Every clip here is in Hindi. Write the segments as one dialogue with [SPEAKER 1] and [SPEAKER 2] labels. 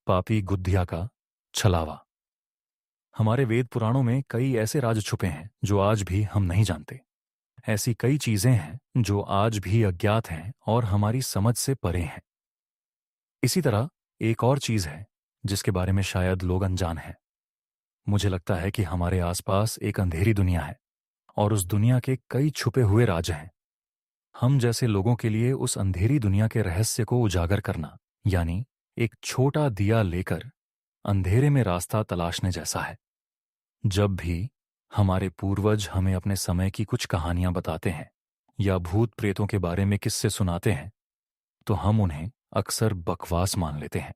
[SPEAKER 1] पापी गुद्धिया का छलावा। हमारे वेद पुराणों में कई ऐसे राज छुपे हैं जो आज भी हम नहीं जानते। ऐसी कई चीजें हैं जो आज भी अज्ञात हैं और हमारी समझ से परे हैं। इसी तरह एक और चीज है जिसके बारे में शायद लोग अनजान हैं। मुझे लगता है कि हमारे आसपास एक अंधेरी दुनिया है और उस दुनिया के कई छुपे हुए राज हैं। हम जैसे लोगों के लिए उस अंधेरी दुनिया के रहस्य को उजागर करना, यानी एक छोटा दिया लेकर अंधेरे में रास्ता तलाशने जैसा है। जब भी हमारे पूर्वज हमें अपने समय की कुछ कहानियां बताते हैं या भूत प्रेतों के बारे में किस्से सुनाते हैं, तो हम उन्हें अक्सर बकवास मान लेते हैं।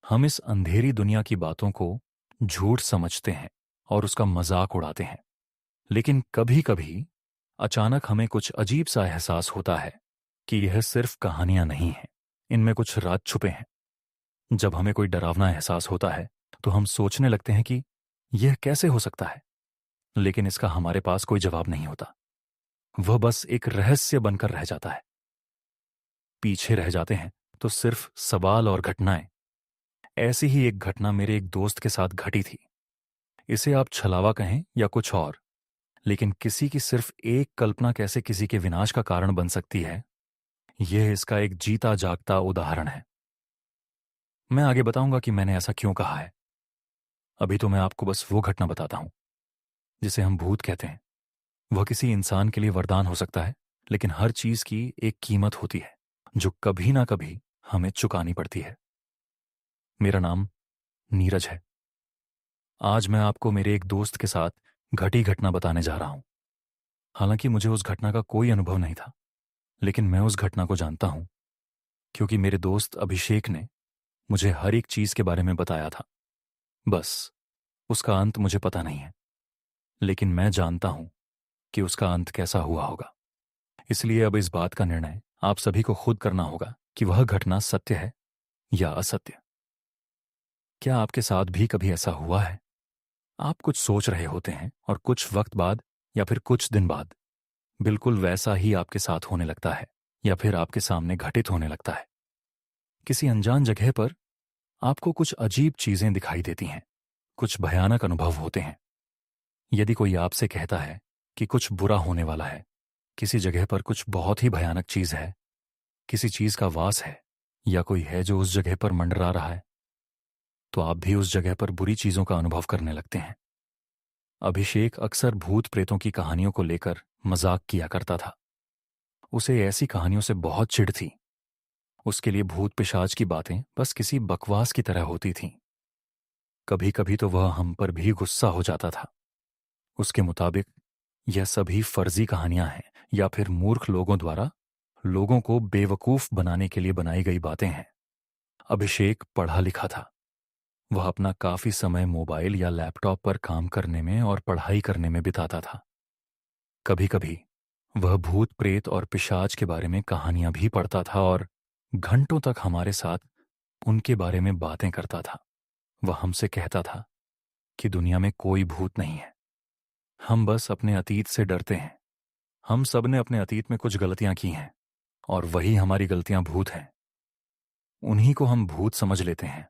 [SPEAKER 1] हम इस अंधेरी दुनिया की बातों को झूठ समझते हैं और उसका मजाक उड़ाते हैं। लेकिन कभी कभी अचानक हमें कुछ अजीब सा एहसास होता है कि यह सिर्फ कहानियां नहीं हैं, इनमें कुछ राज छुपे हैं। जब हमें कोई डरावना एहसास होता है तो हम सोचने लगते हैं कि यह कैसे हो सकता है, लेकिन इसका हमारे पास कोई जवाब नहीं होता। वह बस एक रहस्य बनकर रह जाता है। पीछे रह जाते हैं तो सिर्फ सवाल और घटनाएं। ऐसी ही एक घटना मेरे एक दोस्त के साथ घटी थी। इसे आप छलावा कहें या कुछ और, लेकिन किसी की सिर्फ एक कल्पना कैसे किसी के विनाश का कारण बन सकती है, यह इसका एक जीता जागता उदाहरण है। मैं आगे बताऊंगा कि मैंने ऐसा क्यों कहा है। अभी तो मैं आपको बस वो घटना बताता हूं जिसे हम भूत कहते हैं। वह किसी इंसान के लिए वरदान हो सकता है, लेकिन हर चीज की एक कीमत होती है जो कभी ना कभी हमें चुकानी पड़ती है। मेरा नाम नीरज है। आज मैं आपको मेरे एक दोस्त के साथ घटी घटना बताने जा रहा हूं। हालांकि मुझे उस घटना का कोई अनुभव नहीं था, लेकिन मैं उस घटना को जानता हूं क्योंकि मेरे दोस्त अभिषेक ने मुझे हर एक चीज के बारे में बताया था। बस उसका अंत मुझे पता नहीं है, लेकिन मैं जानता हूं कि उसका अंत कैसा हुआ होगा। इसलिए अब इस बात का निर्णय आप सभी को खुद करना होगा कि वह घटना सत्य है या असत्य। क्या आपके साथ भी कभी ऐसा हुआ है? आप कुछ सोच रहे होते हैं और कुछ वक्त बाद या फिर कुछ दिन बाद बिल्कुल वैसा ही आपके साथ होने लगता है या फिर आपके सामने घटित होने लगता है। किसी अनजान जगह पर आपको कुछ अजीब चीजें दिखाई देती हैं, कुछ भयानक अनुभव होते हैं। यदि कोई आपसे कहता है कि कुछ बुरा होने वाला है, किसी जगह पर कुछ बहुत ही भयानक चीज है, किसी चीज का वास है या कोई है जो उस जगह पर मंडरा रहा है, तो आप भी उस जगह पर बुरी चीजों का अनुभव करने लगते हैं। अभिषेक अक्सर भूत प्रेतों की कहानियों को लेकर मजाक किया करता था। उसे ऐसी कहानियों से बहुत चिढ़ थी। उसके लिए भूत पिशाच की बातें बस किसी बकवास की तरह होती थीं। कभी कभी तो वह हम पर भी गुस्सा हो जाता था। उसके मुताबिक यह सभी फर्जी कहानियां हैं या फिर मूर्ख लोगों द्वारा लोगों को बेवकूफ बनाने के लिए बनाई गई बातें हैं। अभिषेक पढ़ा लिखा था। वह अपना काफी समय मोबाइल या लैपटॉप पर काम करने में और पढ़ाई करने में बिताता था। कभी कभी वह भूत प्रेत और पिशाच के बारे में कहानियां भी पढ़ता था और घंटों तक हमारे साथ उनके बारे में बातें करता था। वह हमसे कहता था कि दुनिया में कोई भूत नहीं है, हम बस अपने अतीत से डरते हैं। हम सब ने अपने अतीत में कुछ गलतियां की हैं और वही हमारी गलतियां भूत हैं। उन्हीं को हम भूत समझ लेते हैं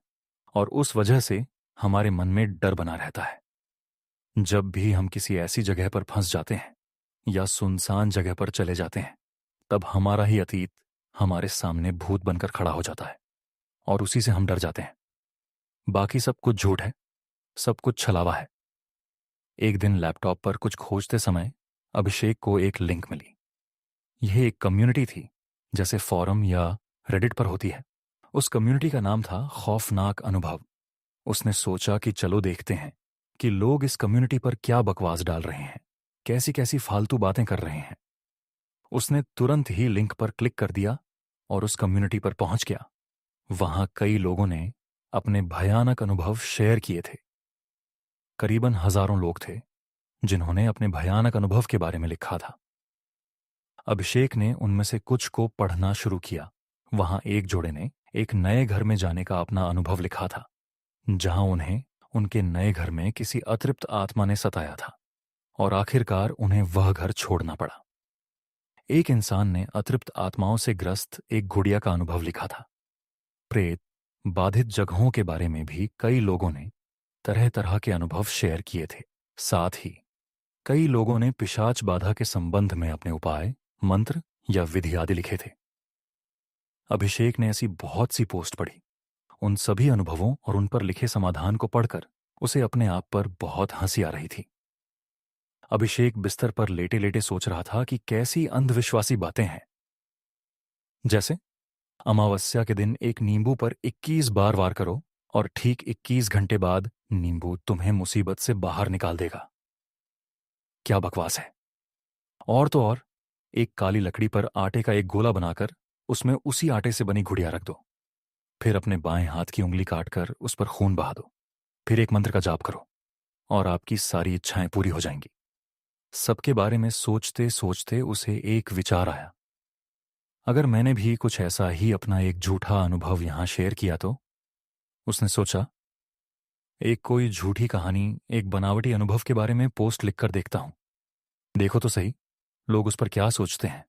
[SPEAKER 1] और उस वजह से हमारे मन में डर बना रहता है। जब भी हम किसी ऐसी जगह पर फंस जाते हैं या सुनसान जगह पर चले जाते हैं, तब हमारा ही अतीत हमारे सामने भूत बनकर खड़ा हो जाता है और उसी से हम डर जाते हैं। बाकी सब कुछ झूठ है, सब कुछ छलावा है। एक दिन लैपटॉप पर कुछ खोजते समय अभिषेक को एक लिंक मिली। यह एक कम्युनिटी थी, जैसे फॉरम या रेडिट पर होती है। उस कम्युनिटी का नाम था खौफनाक अनुभव। उसने सोचा कि चलो देखते हैं कि लोग इस कम्युनिटी पर क्या बकवास डाल रहे हैं, कैसी कैसी फालतू बातें कर रहे हैं। उसने तुरंत ही लिंक पर क्लिक कर दिया और उस कम्युनिटी पर पहुंच गया। वहां कई लोगों ने अपने भयानक अनुभव शेयर किए थे। करीबन हजारों लोग थे जिन्होंने अपने भयानक अनुभव के बारे में लिखा था। अभिषेक ने उनमें से कुछ को पढ़ना शुरू किया। वहां एक जोड़े ने एक नए घर में जाने का अपना अनुभव लिखा था, जहां उन्हें उनके नए घर में किसी अतृप्त आत्मा ने सताया था और आखिरकार उन्हें वह घर छोड़ना पड़ा। एक इंसान ने अतृप्त आत्माओं से ग्रस्त एक गुड़िया का अनुभव लिखा था। प्रेत, बाधित जगहों के बारे में भी कई लोगों ने तरह तरह के अनुभव शेयर किए थे। साथ ही कई लोगों ने पिशाच बाधा के संबंध में अपने उपाय, मंत्र या विधि आदि लिखे थे। अभिषेक ने ऐसी बहुत सी पोस्ट पढ़ी। उन सभी अनुभवों और उन पर लिखे समाधान को पढ़कर उसे अपने आप पर बहुत हंसी आ रही थी। अभिषेक बिस्तर पर लेटे लेटे सोच रहा था कि कैसी अंधविश्वासी बातें हैं। जैसे अमावस्या के दिन एक नींबू पर 21 बार वार करो और ठीक 21 घंटे बाद नींबू तुम्हें मुसीबत से बाहर निकाल देगा। क्या बकवास है। और तो और, एक काली लकड़ी पर आटे का एक गोला बनाकर उसमें उसी आटे से बनी गुड़िया रख दो, फिर अपने बाएं हाथ की उंगली काटकर उस पर खून बहा दो, फिर एक मंत्र का जाप करो और आपकी सारी इच्छाएं पूरी हो जाएंगी। सबके बारे में सोचते सोचते उसे एक विचार आया, अगर मैंने भी कुछ ऐसा ही अपना एक झूठा अनुभव यहां शेयर किया तो। उसने सोचा, एक कोई झूठी कहानी, एक बनावटी अनुभव के बारे में पोस्ट लिखकर देखता हूं, देखो तो सही लोग उस पर क्या सोचते हैं।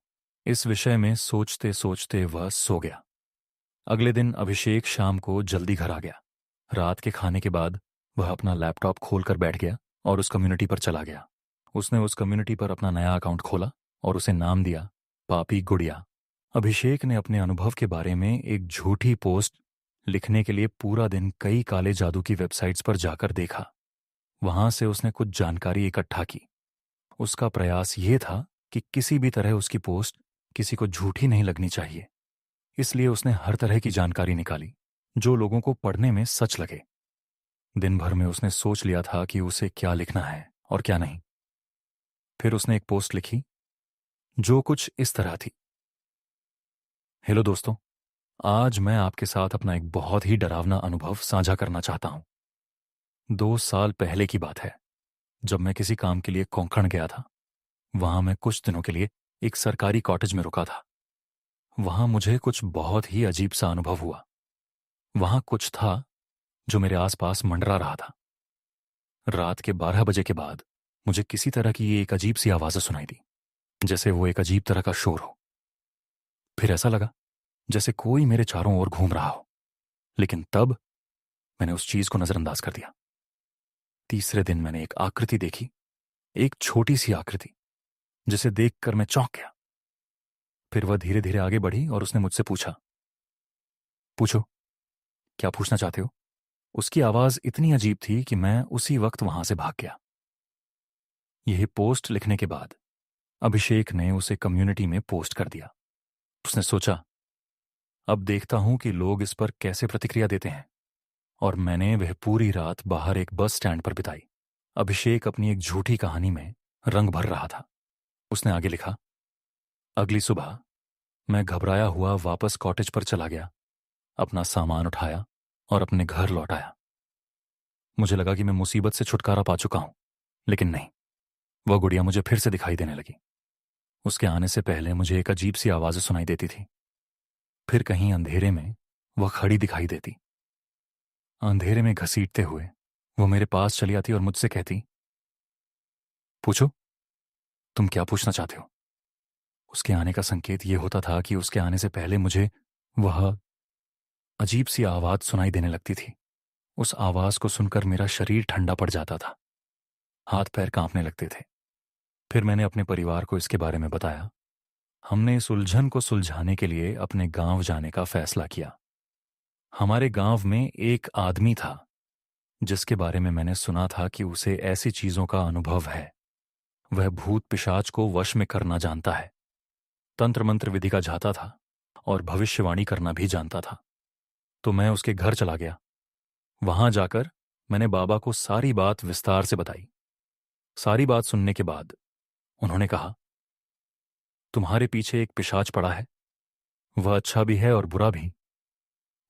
[SPEAKER 1] इस विषय में सोचते सोचते वह सो गया। अगले दिन अभिषेक शाम को जल्दी घर आ गया। रात के खाने के बाद वह अपना लैपटॉप खोलकर बैठ गया और उस कम्युनिटी पर चला गया। उसने उस कम्युनिटी पर अपना नया अकाउंट खोला और उसे नाम दिया पापी गुड़िया। अभिषेक ने अपने अनुभव के बारे में एक झूठी पोस्ट लिखने के लिए पूरा दिन कई काले जादू की वेबसाइट्स पर जाकर देखा। वहां से उसने कुछ जानकारी इकट्ठा की। उसका प्रयास यह था कि किसी भी तरह उसकी पोस्ट किसी को झूठी नहीं लगनी चाहिए। इसलिए उसने हर तरह की जानकारी निकाली जो लोगों को पढ़ने में सच लगे। दिन भर में उसने सोच लिया था कि उसे क्या लिखना है और क्या नहीं। फिर उसने एक पोस्ट लिखी जो कुछ इस तरह थी। हेलो दोस्तों, आज मैं आपके साथ अपना एक बहुत ही डरावना अनुभव साझा करना चाहता हूं। 2 साल पहले की बात है, जब मैं किसी काम के लिए कोंकण गया था। वहां मैं कुछ दिनों के लिए एक सरकारी कॉटेज में रुका था। वहां मुझे कुछ बहुत ही अजीब सा अनुभव हुआ। वहां कुछ था जो मेरे आसपास मंडरा रहा था। रात के 12 बजे के बाद मुझे किसी तरह की एक अजीब सी आवाजें सुनाई दी, जैसे वो एक अजीब तरह का शोर हो। फिर ऐसा लगा जैसे कोई मेरे चारों ओर घूम रहा हो, लेकिन तब मैंने उस चीज को नजरअंदाज कर दिया। तीसरे दिन मैंने एक आकृति देखी, एक छोटी सी आकृति, जिसे देखकर मैं चौंक गया। फिर वह धीरे धीरे आगे बढ़ी और उसने मुझसे पूछा, पूछो, क्या पूछना चाहते हो? उसकी आवाज इतनी अजीब थी कि मैं उसी वक्त वहां से भाग गया। यह पोस्ट लिखने के बाद अभिषेक ने उसे कम्युनिटी में पोस्ट कर दिया। उसने सोचा, अब देखता हूं कि लोग इस पर कैसे प्रतिक्रिया देते हैं। और मैंने वह पूरी रात बाहर एक बस स्टैंड पर बिताई। अभिषेक अपनी एक झूठी कहानी में रंग भर रहा था। उसने आगे लिखा, अगली सुबह मैं घबराया हुआ वापस कॉटेज पर चला गया, अपना सामान उठाया और अपने घर लौट आया। मुझे लगा कि मैं मुसीबत से छुटकारा पा चुका हूं, लेकिन नहीं, वह गुड़िया मुझे फिर से दिखाई देने लगी। उसके आने से पहले मुझे एक अजीब सी आवाज़ सुनाई देती थी। फिर कहीं अंधेरे में वह खड़ी दिखाई देती। अंधेरे में घसीटते हुए वो मेरे पास चली आती और मुझसे कहती, पूछो, तुम क्या पूछना चाहते हो? उसके आने का संकेत ये होता था कि उसके आने से पहले मुझे वह अजीब सी आवाज सुनाई देने लगती थी। उस आवाज को सुनकर मेरा शरीर ठंडा पड़ जाता था, हाथ पैर कांपने लगते थे। फिर मैंने अपने परिवार को इसके बारे में बताया। हमने इस उलझन को सुलझाने के लिए अपने गांव जाने का फैसला किया। हमारे गांव में एक आदमी था जिसके बारे में मैंने सुना था कि उसे ऐसी चीजों का अनुभव है। वह भूत पिशाच को वश में करना जानता है, तंत्र मंत्र विधि का जाता था और भविष्यवाणी करना भी जानता था। तो मैं उसके घर चला गया। वहां जाकर मैंने बाबा को सारी बात विस्तार से बताई। सारी बात सुनने के बाद उन्होंने कहा, तुम्हारे पीछे एक पिशाच पड़ा है। वह अच्छा भी है और बुरा भी।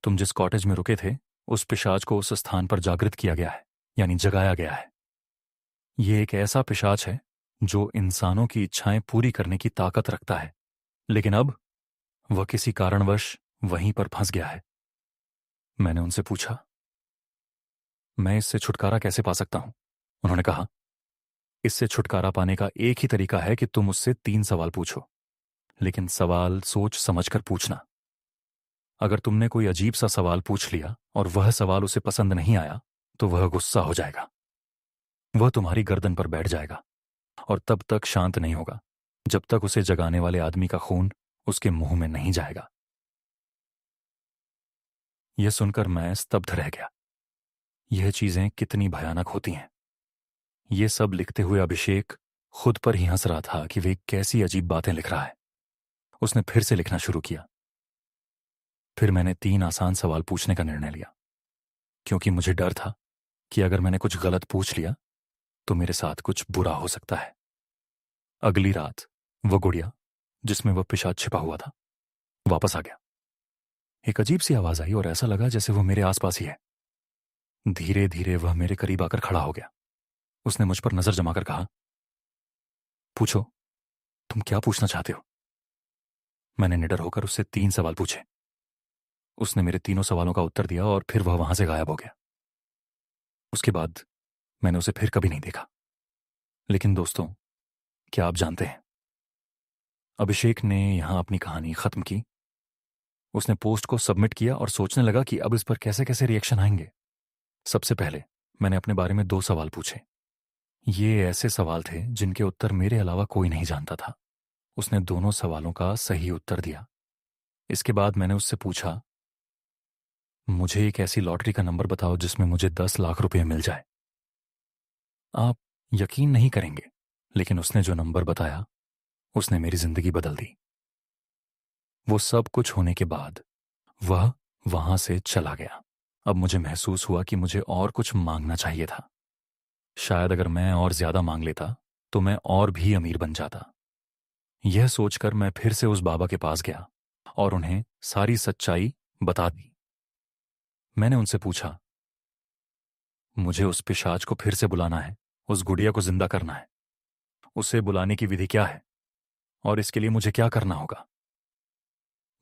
[SPEAKER 1] तुम जिस कॉटेज में रुके थे, उस पिशाच को उस स्थान पर जागृत किया गया है, यानी जगाया गया है। यह एक ऐसा पिशाच है जो इंसानों की इच्छाएं पूरी करने की ताकत रखता है, लेकिन अब वह किसी कारणवश वहीं पर फंस गया है। मैंने उनसे पूछा, मैं इससे छुटकारा कैसे पा सकता हूं? उन्होंने कहा, इससे छुटकारा पाने का एक ही तरीका है कि तुम उससे 3 सवाल पूछो, लेकिन सवाल सोच समझकर पूछना। अगर तुमने कोई अजीब सा सवाल पूछ लिया और वह सवाल उसे पसंद नहीं आया तो वह गुस्सा हो जाएगा। वह तुम्हारी गर्दन पर बैठ जाएगा और तब तक शांत नहीं होगा जब तक उसे जगाने वाले आदमी का खून उसके मुंह में नहीं जाएगा। यह सुनकर मैं स्तब्ध रह गया। यह चीजें कितनी भयानक होती हैं। ये सब लिखते हुए अभिषेक खुद पर ही हंस रहा था कि वे कैसी अजीब बातें लिख रहा है। उसने फिर से लिखना शुरू किया। फिर मैंने 3 आसान सवाल पूछने का निर्णय लिया, क्योंकि मुझे डर था कि अगर मैंने कुछ गलत पूछ लिया तो मेरे साथ कुछ बुरा हो सकता है। अगली रात वह गुड़िया जिसमें वह पिशाच छिपा हुआ था वापस आ गया। एक अजीब सी आवाज आई और ऐसा लगा जैसे वह मेरे आसपास ही है। धीरे धीरे वह मेरे करीब आकर खड़ा हो गया। उसने मुझ पर नजर जमाकर कहा, पूछो, तुम क्या पूछना चाहते हो? मैंने निडर होकर उससे 3 सवाल पूछे। उसने मेरे तीनों सवालों का उत्तर दिया और फिर वह वहां से गायब हो गया। उसके बाद मैंने उसे फिर कभी नहीं देखा। लेकिन दोस्तों, क्या आप जानते हैं, अभिषेक ने यहां अपनी कहानी खत्म की। उसने पोस्ट को सबमिट किया और सोचने लगा कि अब इस पर कैसे कैसे रिएक्शन आएंगे। सबसे पहले मैंने अपने बारे में 2 सवाल पूछे। ये ऐसे सवाल थे जिनके उत्तर मेरे अलावा कोई नहीं जानता था। उसने दोनों सवालों का सही उत्तर दिया। इसके बाद मैंने उससे पूछा, मुझे एक ऐसी लॉटरी का नंबर बताओ जिसमें मुझे 10 लाख रुपए मिल जाए। आप यकीन नहीं करेंगे, लेकिन उसने जो नंबर बताया उसने मेरी जिंदगी बदल दी। वो सब कुछ होने के बाद वह वहां से चला गया। अब मुझे महसूस हुआ कि मुझे और कुछ मांगना चाहिए था। शायद अगर मैं और ज्यादा मांग लेता तो मैं और भी अमीर बन जाता। यह सोचकर मैं फिर से उस बाबा के पास गया और उन्हें सारी सच्चाई बता दी। मैंने उनसे पूछा, मुझे उस पिशाच को फिर से बुलाना है, उस गुड़िया को जिंदा करना है। उसे बुलाने की विधि क्या है और इसके लिए मुझे क्या करना होगा?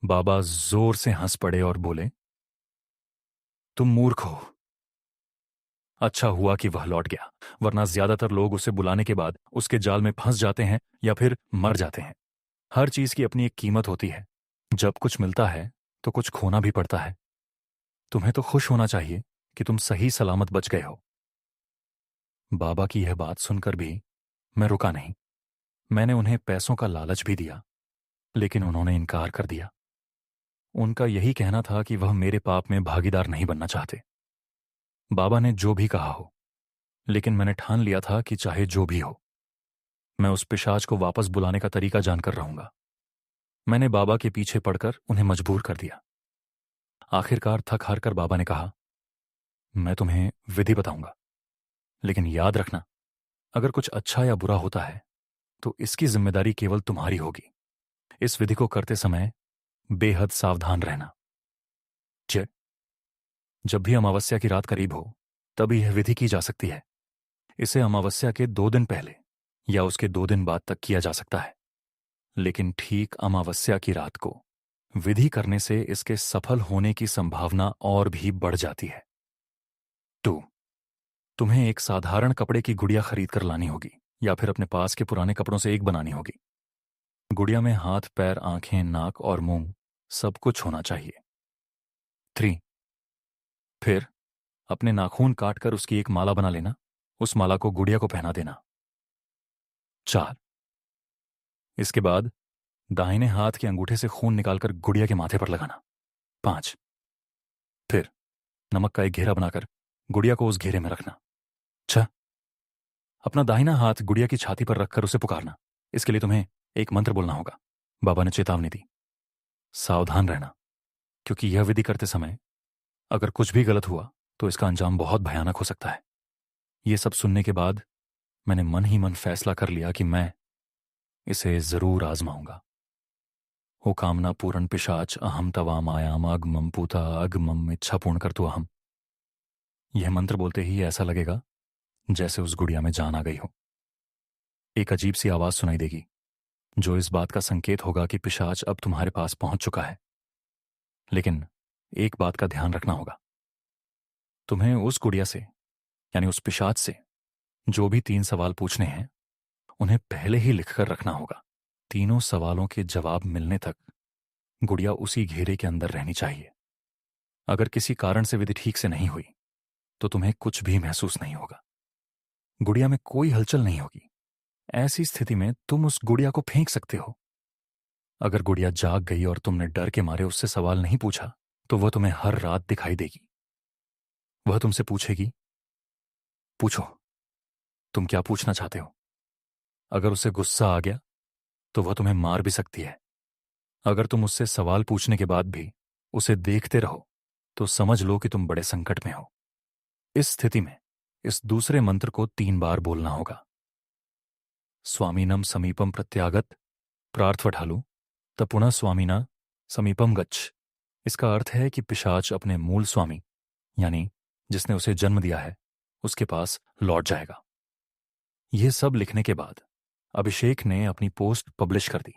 [SPEAKER 1] बाबा जोर से हंस पड़े और बोले, तुम मूर्ख हो। अच्छा हुआ कि वह लौट गया, वरना ज्यादातर लोग उसे बुलाने के बाद उसके जाल में फंस जाते हैं या फिर मर जाते हैं। हर चीज की अपनी एक कीमत होती है। जब कुछ मिलता है तो कुछ खोना भी पड़ता है। तुम्हें तो खुश होना चाहिए कि तुम सही सलामत बच गए हो। बाबा की यह बात सुनकर भी मैं रुका नहीं। मैंने उन्हें पैसों का लालच भी दिया, लेकिन उन्होंने इनकार कर दिया। उनका यही कहना था कि वह मेरे पाप में भागीदार नहीं बनना चाहते। बाबा ने जो भी कहा हो, लेकिन मैंने ठान लिया था कि चाहे जो भी हो, मैं उस पिशाच को वापस बुलाने का तरीका जानकर रहूंगा। मैंने बाबा के पीछे पड़कर उन्हें मजबूर कर दिया। आखिरकार थक हार कर बाबा ने कहा, मैं तुम्हें विधि बताऊंगा, लेकिन याद रखना, अगर कुछ अच्छा या बुरा होता है तो इसकी जिम्मेदारी केवल तुम्हारी होगी। इस विधि को करते समय बेहद सावधान रहना। जब भी अमावस्या की रात करीब हो तभी यह विधि की जा सकती है। इसे अमावस्या के 2 दिन पहले या उसके 2 दिन बाद तक किया जा सकता है, लेकिन ठीक अमावस्या की रात को विधि करने से इसके सफल होने की संभावना और भी बढ़ जाती है। 2. तुम्हें एक साधारण कपड़े की गुड़िया खरीद कर लानी होगी या फिर अपने पास के पुराने कपड़ों से एक बनानी होगी। गुड़िया में हाथ, पैर, आंखें, नाक और मुंह सब कुछ होना चाहिए। 3. फिर अपने नाखून काटकर उसकी एक माला बना लेना। उस माला को गुड़िया को पहना देना। 4. इसके बाद दाहिने हाथ के अंगूठे से खून निकालकर गुड़िया के माथे पर लगाना। 5. फिर नमक का एक घेरा बनाकर गुड़िया को उस घेरे में रखना। 6. अपना दाहिना हाथ गुड़िया की छाती पर रखकर उसे पुकारना। इसके लिए तुम्हें एक मंत्र बोलना होगा। बाबा ने चेतावनी दी, सावधान रहना, क्योंकि यह विधि करते समय अगर कुछ भी गलत हुआ तो इसका अंजाम बहुत भयानक हो सकता है। यह सब सुनने के बाद मैंने मन ही मन फैसला कर लिया कि मैं इसे जरूर आजमाऊंगा। ओ कामना पूर्ण पिशाच अहम तवाम आयाम अगमम पूता अगमम इच्छा पूर्ण कर तू अहम। यह मंत्र बोलते ही ऐसा लगेगा जैसे उस गुड़िया में जान आ गई हो। एक अजीब सी आवाज सुनाई देगी जो इस बात का संकेत होगा कि पिशाच अब तुम्हारे पास पहुंच चुका है। लेकिन एक बात का ध्यान रखना होगा, तुम्हें उस गुड़िया से यानी उस पिशाच से जो भी 3 सवाल पूछने हैं उन्हें पहले ही लिखकर रखना होगा। तीनों सवालों के जवाब मिलने तक गुड़िया उसी घेरे के अंदर रहनी चाहिए। अगर किसी कारण से विधि ठीक से नहीं हुई तो तुम्हें कुछ भी महसूस नहीं होगा। गुड़िया में कोई हलचल नहीं होगी। ऐसी स्थिति में तुम उस गुड़िया को फेंक सकते हो। अगर गुड़िया जाग गई और तुमने डर के मारे उससे सवाल नहीं पूछा तो वह तुम्हें हर रात दिखाई देगी। वह तुमसे पूछेगी, पूछो, तुम क्या पूछना चाहते हो। अगर उसे गुस्सा आ गया तो वह तुम्हें मार भी सकती है। अगर तुम उससे सवाल पूछने के बाद भी उसे देखते रहो तो समझ लो कि तुम बड़े संकट में हो। इस स्थिति में इस दूसरे मंत्र को 3 बार बोलना होगा। स्वामीनम समीपम प्रत्यागत प्रार्थवठालु तपुनः स्वामीना समीपम गच्छ। इसका अर्थ है कि पिशाच अपने मूल स्वामी यानी जिसने उसे जन्म दिया है उसके पास लौट जाएगा। यह सब लिखने के बाद अभिषेक ने अपनी पोस्ट पब्लिश कर दी।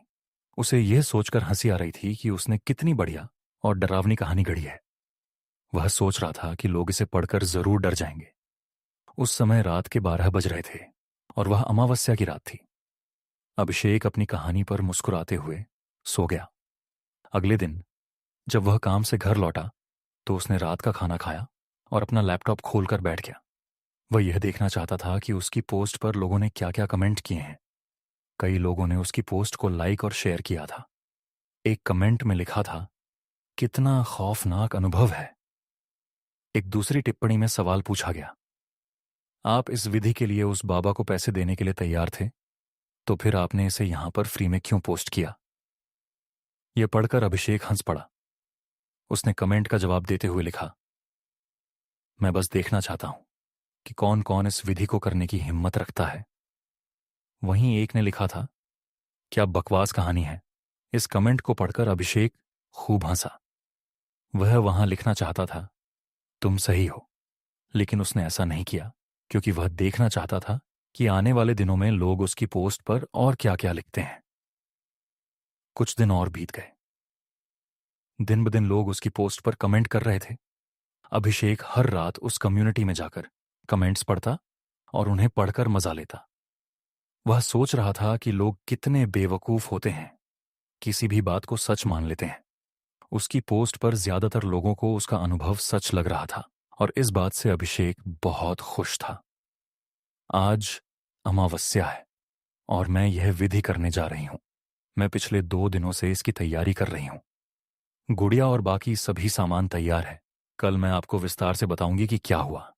[SPEAKER 1] उसे यह सोचकर हंसी आ रही थी कि उसने कितनी बढ़िया और डरावनी कहानी गढ़ी है। वह सोच रहा था कि लोग इसे पढ़कर जरूर डर जाएंगे। उस समय रात के 12 बज रहे थे और वह अमावस्या की रात थी। अभिषेक अपनी कहानी पर मुस्कुराते हुए सो गया। अगले दिन जब वह काम से घर लौटा तो उसने रात का खाना खाया और अपना लैपटॉप खोलकर बैठ गया। वह यह देखना चाहता था कि उसकी पोस्ट पर लोगों ने क्या क्या कमेंट किए हैं। कई लोगों ने उसकी पोस्ट को लाइक और शेयर किया था। एक कमेंट में लिखा था, कितना खौफनाक अनुभव है। एक दूसरी टिप्पणी में सवाल पूछा गया, आप इस विधि के लिए उस बाबा को पैसे देने के लिए तैयार थे, तो फिर आपने इसे यहां पर फ्री में क्यों पोस्ट किया। यह पढ़कर अभिषेक हंस पड़ा। उसने कमेंट का जवाब देते हुए लिखा, मैं बस देखना चाहता हूं कि कौन कौन इस विधि को करने की हिम्मत रखता है। वहीं एक ने लिखा था, क्या बकवास कहानी है। इस कमेंट को पढ़कर अभिषेक खूब हंसा। वह वहां लिखना चाहता था, तुम सही हो, लेकिन उसने ऐसा नहीं किया क्योंकि वह देखना चाहता था कि आने वाले दिनों में लोग उसकी पोस्ट पर और क्या क्या लिखते हैं। कुछ दिन और बीत गए। दिन ब दिन लोग उसकी पोस्ट पर कमेंट कर रहे थे। अभिषेक हर रात उस कम्युनिटी में जाकर कमेंट्स पढ़ता और उन्हें पढ़कर मजा लेता। वह सोच रहा था कि लोग कितने बेवकूफ होते हैं, किसी भी बात को सच मान लेते हैं। उसकी पोस्ट पर ज्यादातर लोगों को उसका अनुभव सच लग रहा था और इस बात से अभिषेक बहुत खुश था। आज अमावस्या है और मैं यह विधि करने जा रही हूं। मैं पिछले 2 दिनों से इसकी तैयारी कर रही हूं। गुड़िया और बाकी सभी सामान तैयार है। कल मैं आपको विस्तार से बताऊंगी कि क्या हुआ।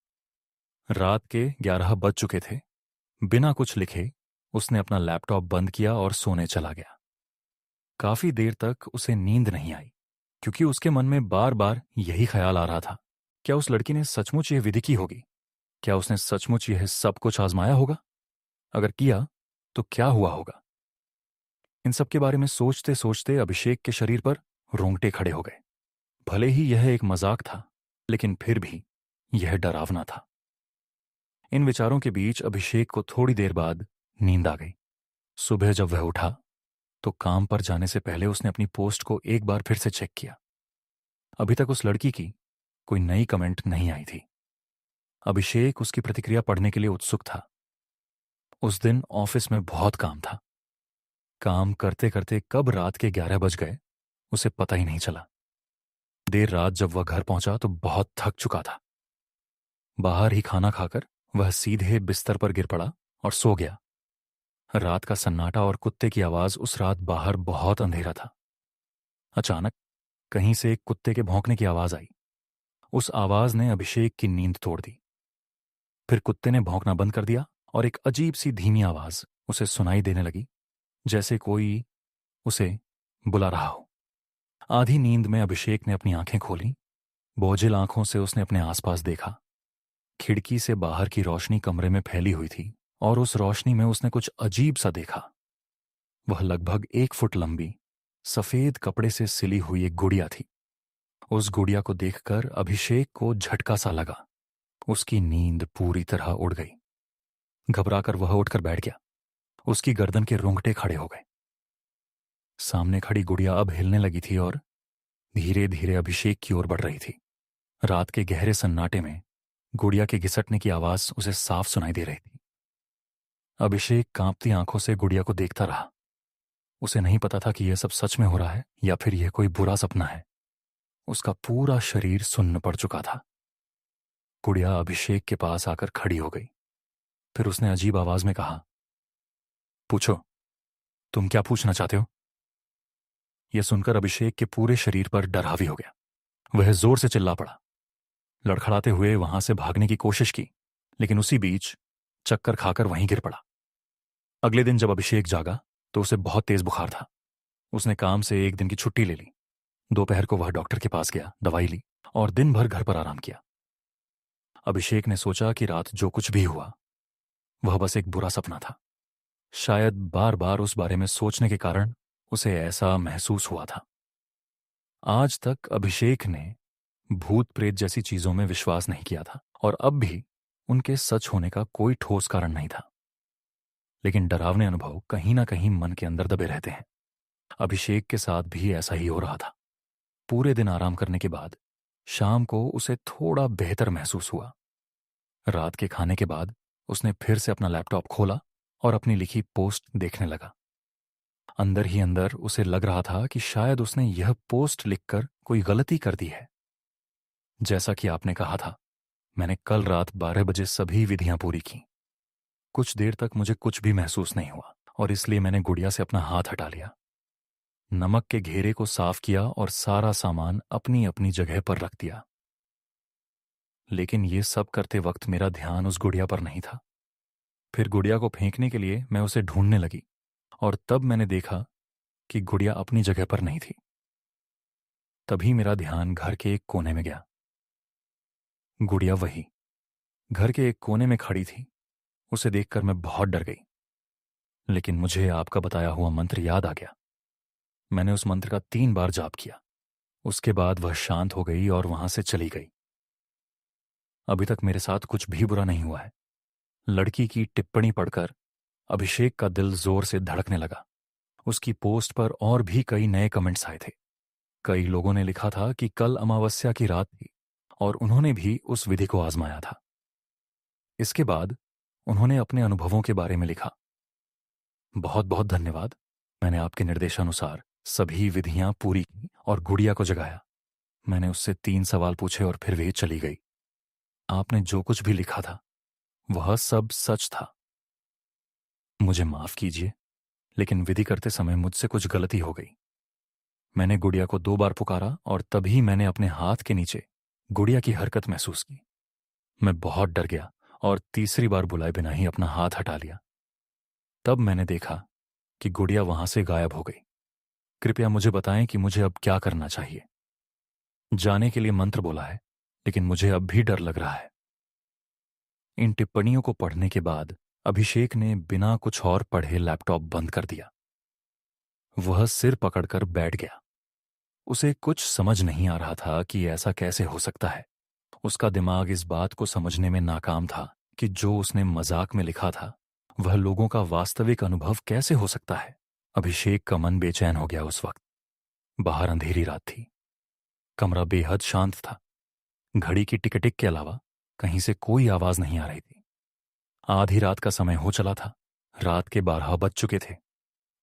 [SPEAKER 1] रात के 11 बज चुके थे। बिना कुछ लिखे उसने अपना लैपटॉप बंद किया और सोने चला गया। काफी देर तक उसे नींद नहीं आई क्योंकि उसके मन में बार बार यही ख्याल आ रहा था, क्या उस लड़की ने सचमुच यह विधि की होगी। क्या उसने सचमुच यह सब कुछ आजमाया होगा। अगर किया तो क्या हुआ होगा। इन सब के बारे में सोचते सोचते अभिषेक के शरीर पर रोंगटे खड़े हो गए। भले ही यह एक मजाक था, लेकिन फिर भी यह डरावना था। इन विचारों के बीच अभिषेक को थोड़ी देर बाद नींद आ गई। सुबह जब वह उठा तो काम पर जाने से पहले उसने अपनी पोस्ट को एक बार फिर से चेक किया। अभी तक उस लड़की की कोई नई कमेंट नहीं आई थी। अभिषेक उसकी प्रतिक्रिया पढ़ने के लिए उत्सुक था। उस दिन ऑफिस में बहुत काम था। काम करते करते कब रात के 11 बज गए उसे पता ही नहीं चला। देर रात जब वह घर पहुंचा तो बहुत थक चुका था। बाहर ही खाना खाकर वह सीधे बिस्तर पर गिर पड़ा और सो गया। रात का सन्नाटा और कुत्ते की आवाज उस रात बाहर बहुत अंधेरा था। अचानक कहीं से एक कुत्ते के भौंकने की आवाज आई। उस आवाज ने अभिषेक की नींद तोड़ दी। फिर कुत्ते ने भौंकना बंद कर दिया और एक अजीब सी धीमी आवाज उसे सुनाई देने लगी, जैसे कोई उसे बुला रहा हो। आधी नींद में अभिषेक ने अपनी आंखें खोली। बोझिल आंखों से उसने अपने आसपास देखा। खिड़की से बाहर की रोशनी कमरे में फैली हुई थी और उस रोशनी में उसने कुछ अजीब सा देखा। वह लगभग 1 फुट लंबी सफेद कपड़े से सिली हुई एक गुड़िया थी। उस गुड़िया को देखकर अभिषेक को झटका सा लगा। उसकी नींद पूरी तरह उड़ गई। घबराकर वह उठकर बैठ गया। उसकी गर्दन के रोंगटे खड़े हो गए। सामने खड़ी गुड़िया अब हिलने लगी थी और धीरे धीरे अभिषेक की ओर बढ़ रही थी। रात के गहरे सन्नाटे में गुड़िया के घिसटने की आवाज उसे साफ सुनाई दे रही थी। अभिषेक कांपती आंखों से गुड़िया को देखता रहा। उसे नहीं पता था कि यह सब सच में हो रहा है या फिर यह कोई बुरा सपना है। उसका पूरा शरीर सुन्न पड़ चुका था। गुड़िया अभिषेक के पास आकर खड़ी हो गई। फिर उसने अजीब आवाज में कहा, पूछो, तुम क्या पूछना चाहते हो? यह सुनकर अभिषेक के पूरे शरीर पर डर हावी हो गया। वह जोर से चिल्ला पड़ा। लड़खड़ाते हुए वहां से भागने की कोशिश की, लेकिन उसी बीच चक्कर खाकर वहीं गिर पड़ा। अगले दिन जब अभिषेक जागा तो उसे बहुत तेज बुखार था। उसने काम से एक दिन की छुट्टी ले ली। दोपहर को वह डॉक्टर के पास गया, दवाई ली और दिन भर घर पर आराम किया। अभिषेक ने सोचा कि रात जो कुछ भी हुआ वह बस एक बुरा सपना था। शायद बार बार उस बारे में सोचने के कारण उसे ऐसा महसूस हुआ था। आज तक अभिषेक ने भूत प्रेत जैसी चीजों में विश्वास नहीं किया था और अब भी उनके सच होने का कोई ठोस कारण नहीं था। लेकिन डरावने अनुभव कहीं ना कहीं मन के अंदर दबे रहते हैं। अभिषेक के साथ भी ऐसा ही हो रहा था। पूरे दिन आराम करने के बाद शाम को उसे थोड़ा बेहतर महसूस हुआ। रात के खाने के बाद उसने फिर से अपना लैपटॉप खोला और अपनी लिखी पोस्ट देखने लगा। अंदर ही अंदर उसे लग रहा था कि शायद उसने यह पोस्ट लिखकर कोई गलती कर दी है। जैसा कि आपने कहा था, मैंने कल रात 12 बजे सभी विधियां पूरी की। कुछ देर तक मुझे कुछ भी महसूस नहीं हुआ और इसलिए मैंने गुड़िया से अपना हाथ हटा लिया। नमक के घेरे को साफ किया और सारा सामान अपनी अपनी जगह पर रख दिया। लेकिन ये सब करते वक्त मेरा ध्यान उस गुड़िया पर नहीं था। फिर गुड़िया को फेंकने के लिए मैं उसे ढूंढने लगी और तब मैंने देखा कि गुड़िया अपनी जगह पर नहीं थी। तभी मेरा ध्यान घर के एक कोने में गया। गुड़िया वही घर के एक कोने में खड़ी थी। उसे देखकर मैं बहुत डर गई, लेकिन मुझे आपका बताया हुआ मंत्र याद आ गया। मैंने उस मंत्र का 3 बार जाप किया। उसके बाद वह शांत हो गई और वहां से चली गई। अभी तक मेरे साथ कुछ भी बुरा नहीं हुआ है। लड़की की टिप्पणी पढ़कर अभिषेक का दिल जोर से धड़कने लगा। उसकी पोस्ट पर और भी कई नए कमेंट्स आए थे। कई लोगों ने लिखा था कि कल अमावस्या की रात थी और उन्होंने भी उस विधि को आजमाया था। इसके बाद उन्होंने अपने अनुभवों के बारे में लिखा। बहुत बहुत धन्यवाद। मैंने आपके निर्देशानुसार सभी विधियां पूरी की और गुड़िया को जगाया। मैंने उससे 3 सवाल पूछे और फिर वे चली गई। आपने जो कुछ भी लिखा था वह सब सच था। मुझे माफ कीजिए, लेकिन विधि करते समय मुझसे कुछ गलती हो गई। मैंने गुड़िया को 2 बार पुकारा और तभी मैंने अपने हाथ के नीचे गुड़िया की हरकत महसूस की। मैं बहुत डर गया और तीसरी बार बुलाए बिना ही अपना हाथ हटा लिया। तब मैंने देखा कि गुड़िया वहां से गायब हो गई। कृपया मुझे बताएं कि मुझे अब क्या करना चाहिए। जाने के लिए मंत्र बोला है, लेकिन मुझे अब भी डर लग रहा है। इन टिप्पणियों को पढ़ने के बाद अभिषेक ने बिना कुछ और पढ़े लैपटॉप बंद कर दिया। वह सिर पकड़कर बैठ गया। उसे कुछ समझ नहीं आ रहा था कि ऐसा कैसे हो सकता है। उसका दिमाग इस बात को समझने में नाकाम था कि जो उसने मजाक में लिखा था वह लोगों का वास्तविक अनुभव कैसे हो सकता है। अभिषेक का मन बेचैन हो गया उस वक्त। बाहर अंधेरी रात थी। कमरा बेहद शांत था। घड़ी की टिक-टिक के अलावा कहीं से कोई आवाज नहीं आ रही थी। आधी रात का समय हो चला था। रात के 12 बज चुके थे।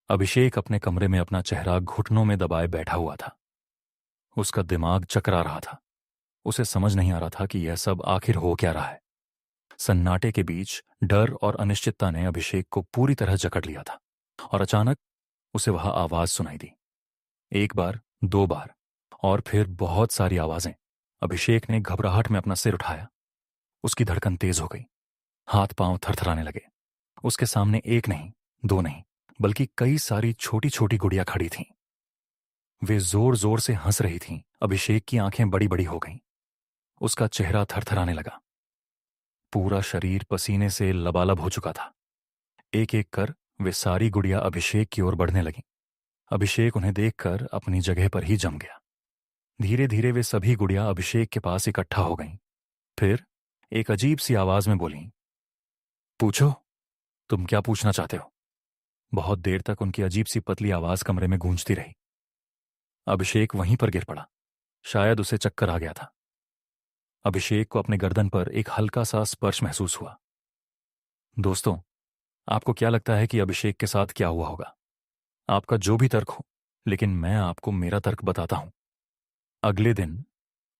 [SPEAKER 1] अभिषेक अपने कमरे में अपना चेहरा घुटनों में दबाए बैठा हुआ था। उसका दिमाग चकरा रहा था। उसे समझ नहीं आ रहा था कि यह सब आखिर हो क्या रहा है। सन्नाटे के बीच डर और अनिश्चितता ने अभिषेक को पूरी तरह जकड़ लिया था और अचानक उसे वह आवाज सुनाई दी। 1 बार, 2 बार और फिर बहुत सारी आवाजें। अभिषेक ने घबराहट में अपना सिर उठाया। उसकी धड़कन तेज हो गई। हाथ पांव थरथराने लगे। उसके सामने 1 नहीं, 2 नहीं, बल्कि कई सारी छोटी छोटी गुड़ियां खड़ी थीं। वे जोर जोर से हंस रही थीं। अभिषेक की आंखें बड़ी बड़ी हो गईं। उसका चेहरा थरथराने लगा। पूरा शरीर पसीने से लबालब हो चुका था। एक एक कर वे सारी गुड़ियां अभिषेक की ओर बढ़ने लगीं। अभिषेक उन्हें देखकर अपनी जगह पर ही जम गया। धीरे धीरे वे सभी गुड़ियां अभिषेक के पास इकट्ठा हो गईं। फिर एक अजीब सी आवाज में बोलीं, पूछो, तुम क्या पूछना चाहते हो? बहुत देर तक उनकी अजीब सी पतली आवाज कमरे में गूंजती रही। अभिषेक वहीं पर गिर पड़ा। शायद उसे चक्कर आ गया था। अभिषेक को अपने गर्दन पर एक हल्का सा स्पर्श महसूस हुआ। दोस्तों, आपको क्या लगता है कि अभिषेक के साथ क्या हुआ होगा? आपका जो भी तर्क हो, लेकिन मैं आपको मेरा तर्क बताता हूं। अगले दिन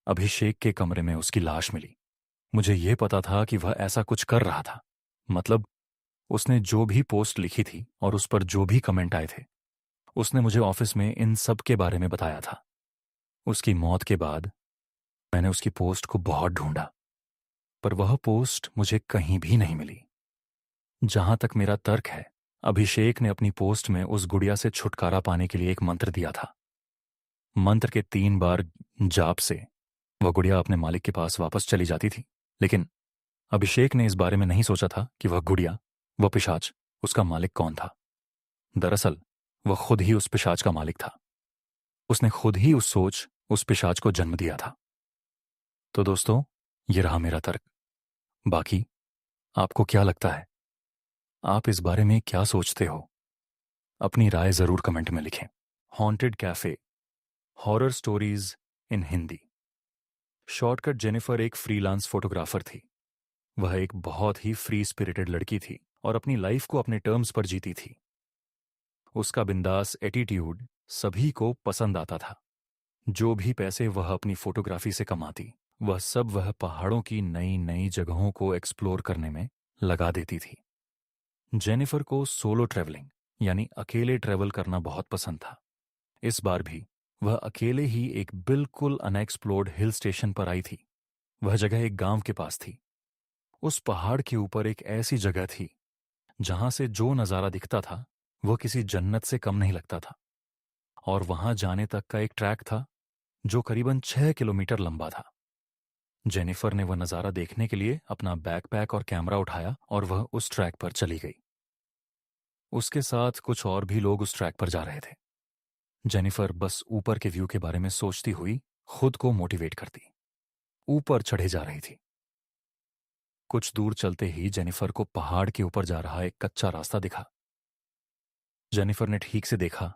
[SPEAKER 1] अभिषेक के कमरे में उसकी लाश मिली। मुझे यह पता था कि वह ऐसा कुछ कर रहा था। मतलब उसने जो भी पोस्ट लिखी थी और उस पर जो भी कमेंट आए थे, उसने मुझे ऑफिस में इन सब के बारे में बताया था। उसकी मौत के बाद मैंने उसकी पोस्ट को बहुत ढूंढा, पर वह पोस्ट मुझे कहीं भी नहीं मिली। जहां तक मेरा तर्क है, अभिषेक ने अपनी पोस्ट में उस गुड़िया से छुटकारा पाने के लिए एक मंत्र दिया था। मंत्र के 3 बार जाप से वह गुड़िया अपने मालिक के पास वापस चली जाती थी। लेकिन अभिषेक ने इस बारे में नहीं सोचा था कि वह गुड़िया, वह पिशाच, उसका मालिक कौन था। दरअसल वह खुद ही उस पिशाच का मालिक था। उसने खुद ही उस सोच, उस पिशाच को जन्म दिया था। तो दोस्तों, ये रहा मेरा तर्क। बाकी आपको क्या लगता है? आप इस बारे में क्या सोचते हो? अपनी राय जरूर कमेंट में लिखें। Haunted cafe, horror stories in Hindi. Shortcut Jennifer एक फ्रीलांस फोटोग्राफर थी। वह एक बहुत ही फ्री स्पिरिटेड लड़की थी और अपनी लाइफ को अपने टर्म्स पर जीती थी। उसका बिंदास एटीट्यूड सभी को पसंद आता था। जो भी पैसे वह अपनी फोटोग्राफी से कमाती, वह पहाड़ों की नई नई जगहों को एक्सप्लोर करने में लगा देती थी। जेनिफर को सोलो ट्रैवलिंग यानी अकेले ट्रैवल करना बहुत पसंद था। इस बार भी वह अकेले ही एक बिल्कुल अनएक्सप्लोर्ड हिल स्टेशन पर आई थी। वह जगह एक गांव के पास थी। उस पहाड़ के ऊपर एक ऐसी जगह थी जहां से जो नजारा दिखता था वह किसी जन्नत से कम नहीं लगता था। और वहां जाने तक का एक ट्रैक था जो करीबन 6 किलोमीटर लंबा था। जेनिफर ने वह नजारा देखने के लिए अपना बैकपैक और कैमरा उठाया और वह उस ट्रैक पर चली गई। उसके साथ कुछ और भी लोग उस ट्रैक पर जा रहे थे। जेनिफर बस ऊपर के व्यू के बारे में सोचती हुई खुद को मोटिवेट करती ऊपर चढ़े जा रही थी। कुछ दूर चलते ही जेनिफर को पहाड़ के ऊपर जा रहा एक कच्चा रास्ता दिखा। जेनिफर ने ठीक से देखा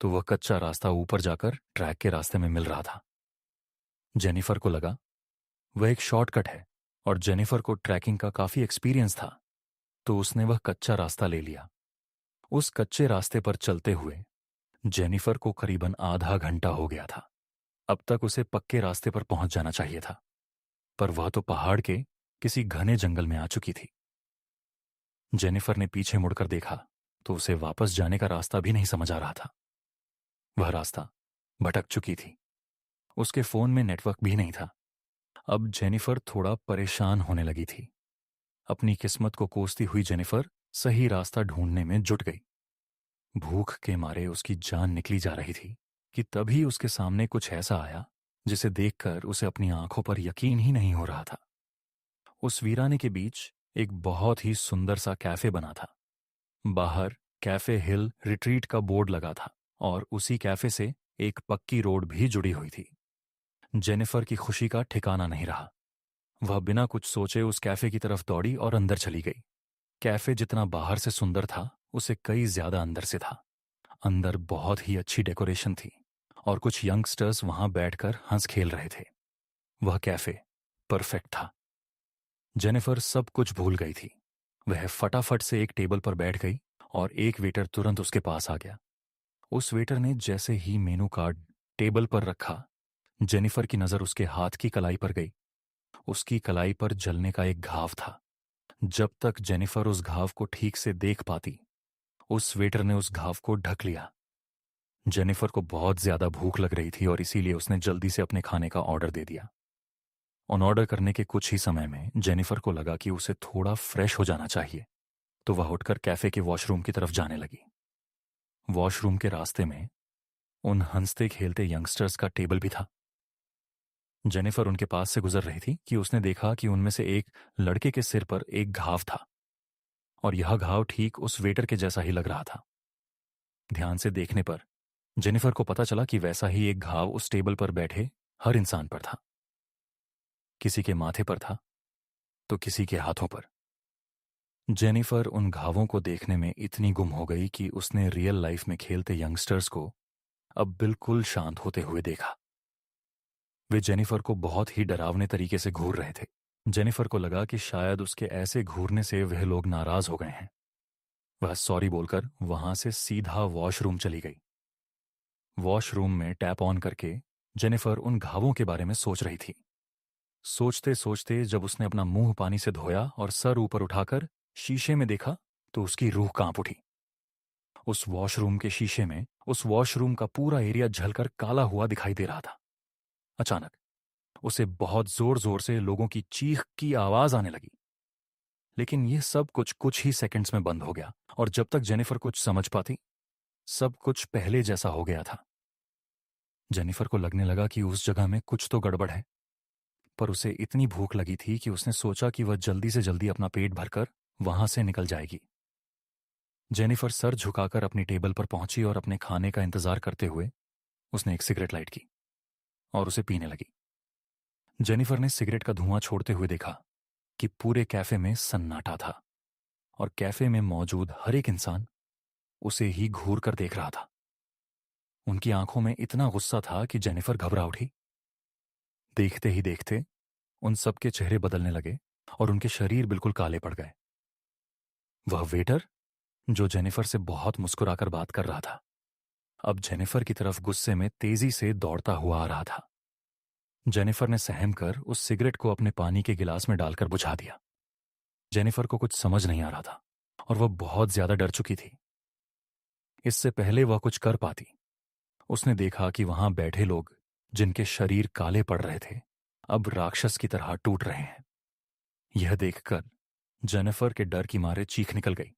[SPEAKER 1] तो वह कच्चा रास्ता ऊपर जाकर ट्रैक के रास्ते में मिल रहा था। जेनिफर को लगा वह एक शॉर्टकट है और जेनिफर को ट्रैकिंग का काफी एक्सपीरियंस था, तो उसने वह कच्चा रास्ता ले लिया। उस कच्चे रास्ते पर चलते हुए जेनिफर को करीबन आधा घंटा हो गया था। अब तक उसे पक्के रास्ते पर पहुंच जाना चाहिए था, पर वह तो पहाड़ के किसी घने जंगल में आ चुकी थी। जेनिफर ने पीछे मुड़कर देखा तो उसे वापस जाने का रास्ता भी नहीं समझ आ रहा था। वह रास्ता भटक चुकी थी। उसके फोन में नेटवर्क भी नहीं था। अब जेनिफर थोड़ा परेशान होने लगी थी। अपनी किस्मत को कोसती हुई जेनिफर सही रास्ता ढूंढने में जुट गई। भूख के मारे उसकी जान निकली जा रही थी कि तभी उसके सामने कुछ ऐसा आया जिसे देखकर उसे अपनी आंखों पर यकीन ही नहीं हो रहा था। उस वीराने के बीच एक बहुत ही सुंदर सा कैफे बना था। बाहर कैफे हिल रिट्रीट का बोर्ड लगा था और उसी कैफे से एक पक्की रोड भी जुड़ी हुई थी। जेनिफर की खुशी का ठिकाना नहीं रहा। वह बिना कुछ सोचे उस कैफे की तरफ दौड़ी और अंदर चली गई। कैफे जितना बाहर से सुंदर था, उसे कई ज्यादा अंदर से था। अंदर बहुत ही अच्छी डेकोरेशन थी और कुछ यंगस्टर्स वहां बैठकर हंस खेल रहे थे। वह कैफे परफेक्ट था। जेनिफर सब कुछ भूल गई थी। वह फटाफट से एक टेबल पर बैठ गई और एक वेटर तुरंत उसके पास आ गया। उस वेटर ने जैसे ही मेनू कार्ड टेबल पर रखा, जेनिफर की नजर उसके हाथ की कलाई पर गई। उसकी कलाई पर जलने का एक घाव था। जब तक जेनिफर उस घाव को ठीक से देख पाती, उस वेटर ने उस घाव को ढक लिया। जेनिफर को बहुत ज्यादा भूख लग रही थी और इसीलिए उसने जल्दी से अपने खाने का ऑर्डर दे दिया। ऑन ऑर्डर करने के कुछ ही समय में जेनिफर को लगा कि उसे थोड़ा फ्रेश हो जाना चाहिए, तो वह उठकर कैफे के वॉशरूम की तरफ जाने लगी। वॉशरूम के रास्ते में उन हंसते खेलते यंगस्टर्स का टेबल भी था। जेनिफर उनके पास से गुजर रही थी कि उसने देखा कि उनमें से एक लड़के के सिर पर एक घाव था और यह घाव ठीक उस वेटर के जैसा ही लग रहा था। ध्यान से देखने पर जेनिफर को पता चला कि वैसा ही एक घाव उस टेबल पर बैठे हर इंसान पर था। किसी के माथे पर था तो किसी के हाथों पर। जेनिफर उन घावों को देखने में इतनी गुम हो गई कि उसने रियल लाइफ में खेलते यंगस्टर्स को अब बिल्कुल शांत होते हुए देखा। वे जेनिफर को बहुत ही डरावने तरीके से घूर रहे थे। जेनिफर को लगा कि शायद उसके ऐसे घूरने से वह लोग नाराज हो गए हैं। वह सॉरी बोलकर वहां से सीधा वॉशरूम चली गई। वॉशरूम में टैप ऑन करके जेनिफर उन घावों के बारे में सोच रही थी। सोचते सोचते जब उसने अपना मुंह पानी से धोया और सर ऊपर उठाकर शीशे में देखा तो उसकी रूह कांप उठी। उस वॉशरूम के शीशे में उस वॉशरूम का पूरा एरिया झलकर काला हुआ दिखाई दे रहा था। अचानक उसे बहुत जोर जोर से लोगों की चीख की आवाज आने लगी। लेकिन यह सब कुछ ही सेकंड्स में बंद हो गया और जब तक जेनिफर कुछ समझ पाती सब कुछ पहले जैसा हो गया था। जेनिफर को लगने लगा कि उस जगह में कुछ तो गड़बड़ है, पर उसे इतनी भूख लगी थी कि उसने सोचा कि वह जल्दी से जल्दी अपना पेट भरकर वहां से निकल जाएगी। जेनिफर सर झुकाकर अपनी टेबल पर पहुंची और अपने खाने का इंतजार करते हुए उसने एक सिगरेट लाइट की और उसे पीने लगी। जेनिफर ने सिगरेट का धुआं छोड़ते हुए देखा कि पूरे कैफे में सन्नाटा था और कैफे में मौजूद हर एक इंसान उसे ही घूर कर देख रहा था। उनकी आंखों में इतना गुस्सा था कि जेनिफर घबरा उठी। देखते ही देखते उन सबके चेहरे बदलने लगे और उनके शरीर बिल्कुल काले पड़ गए। वह वेटर जो जेनिफर से बहुत मुस्कुराकर बात कर रहा था अब जेनिफर की तरफ गुस्से में तेजी से दौड़ता हुआ आ रहा था। जेनिफर ने सहम कर उस सिगरेट को अपने पानी के गिलास में डालकर बुझा दिया। जेनिफर को कुछ समझ नहीं आ रहा था और वह बहुत ज्यादा डर चुकी थी। इससे पहले वह कुछ कर पाती उसने देखा कि वहां बैठे लोग जिनके शरीर काले पड़ रहे थे अब राक्षस की तरह टूट रहे हैं। यह देखकर जेनिफर के डर की मारे चीख निकल गई।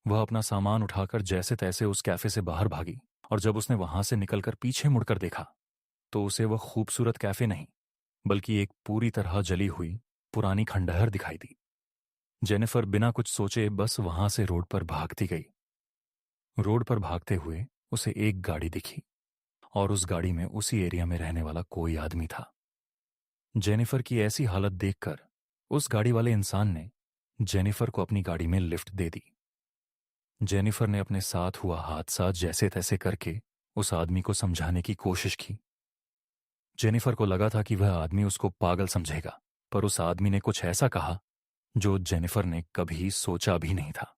[SPEAKER 1] वह अपना सामान उठाकर जैसे तैसे उस कैफे से बाहर भागी और जब उसने वहां से निकलकर पीछे मुड़कर देखा तो उसे वह खूबसूरत कैफे नहीं बल्कि एक पूरी तरह जली हुई पुरानी खंडहर दिखाई दी। जेनिफर बिना कुछ सोचे बस वहां से रोड पर भागती गई। रोड पर भागते हुए उसे एक गाड़ी दिखी और उस गाड़ी में उसी एरिया में रहने वाला कोई आदमी था। जेनिफर की ऐसी हालत देखकर उस गाड़ी वाले इंसान ने जेनिफर को अपनी गाड़ी में लिफ्ट दे दी। जेनिफर ने अपने साथ हुआ हादसा जैसे तैसे करके उस आदमी को समझाने की कोशिश की। जेनिफर को लगा था कि वह आदमी उसको पागल समझेगा, पर उस आदमी ने कुछ ऐसा कहा जो जेनिफर ने कभी सोचा भी नहीं था।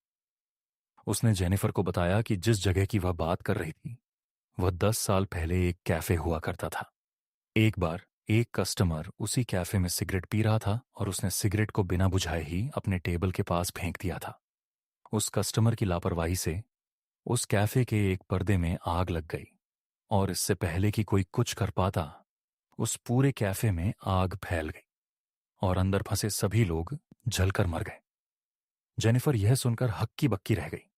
[SPEAKER 1] उसने जेनिफर को बताया कि जिस जगह की वह बात कर रही थी वह 10 साल पहले एक कैफे हुआ करता था। एक बार एक कस्टमर उसी कैफे में सिगरेट पी रहा था और उसने सिगरेट को बिना बुझाए ही अपने टेबल के पास फेंक दिया था। उस कस्टमर की लापरवाही से उस कैफे के एक पर्दे में आग लग गई और इससे पहले कि कोई कुछ कर पाता उस पूरे कैफे में आग फैल गई और अंदर फंसे सभी लोग जलकर मर गए। जेनिफर यह सुनकर हक्की बक्की रह गई।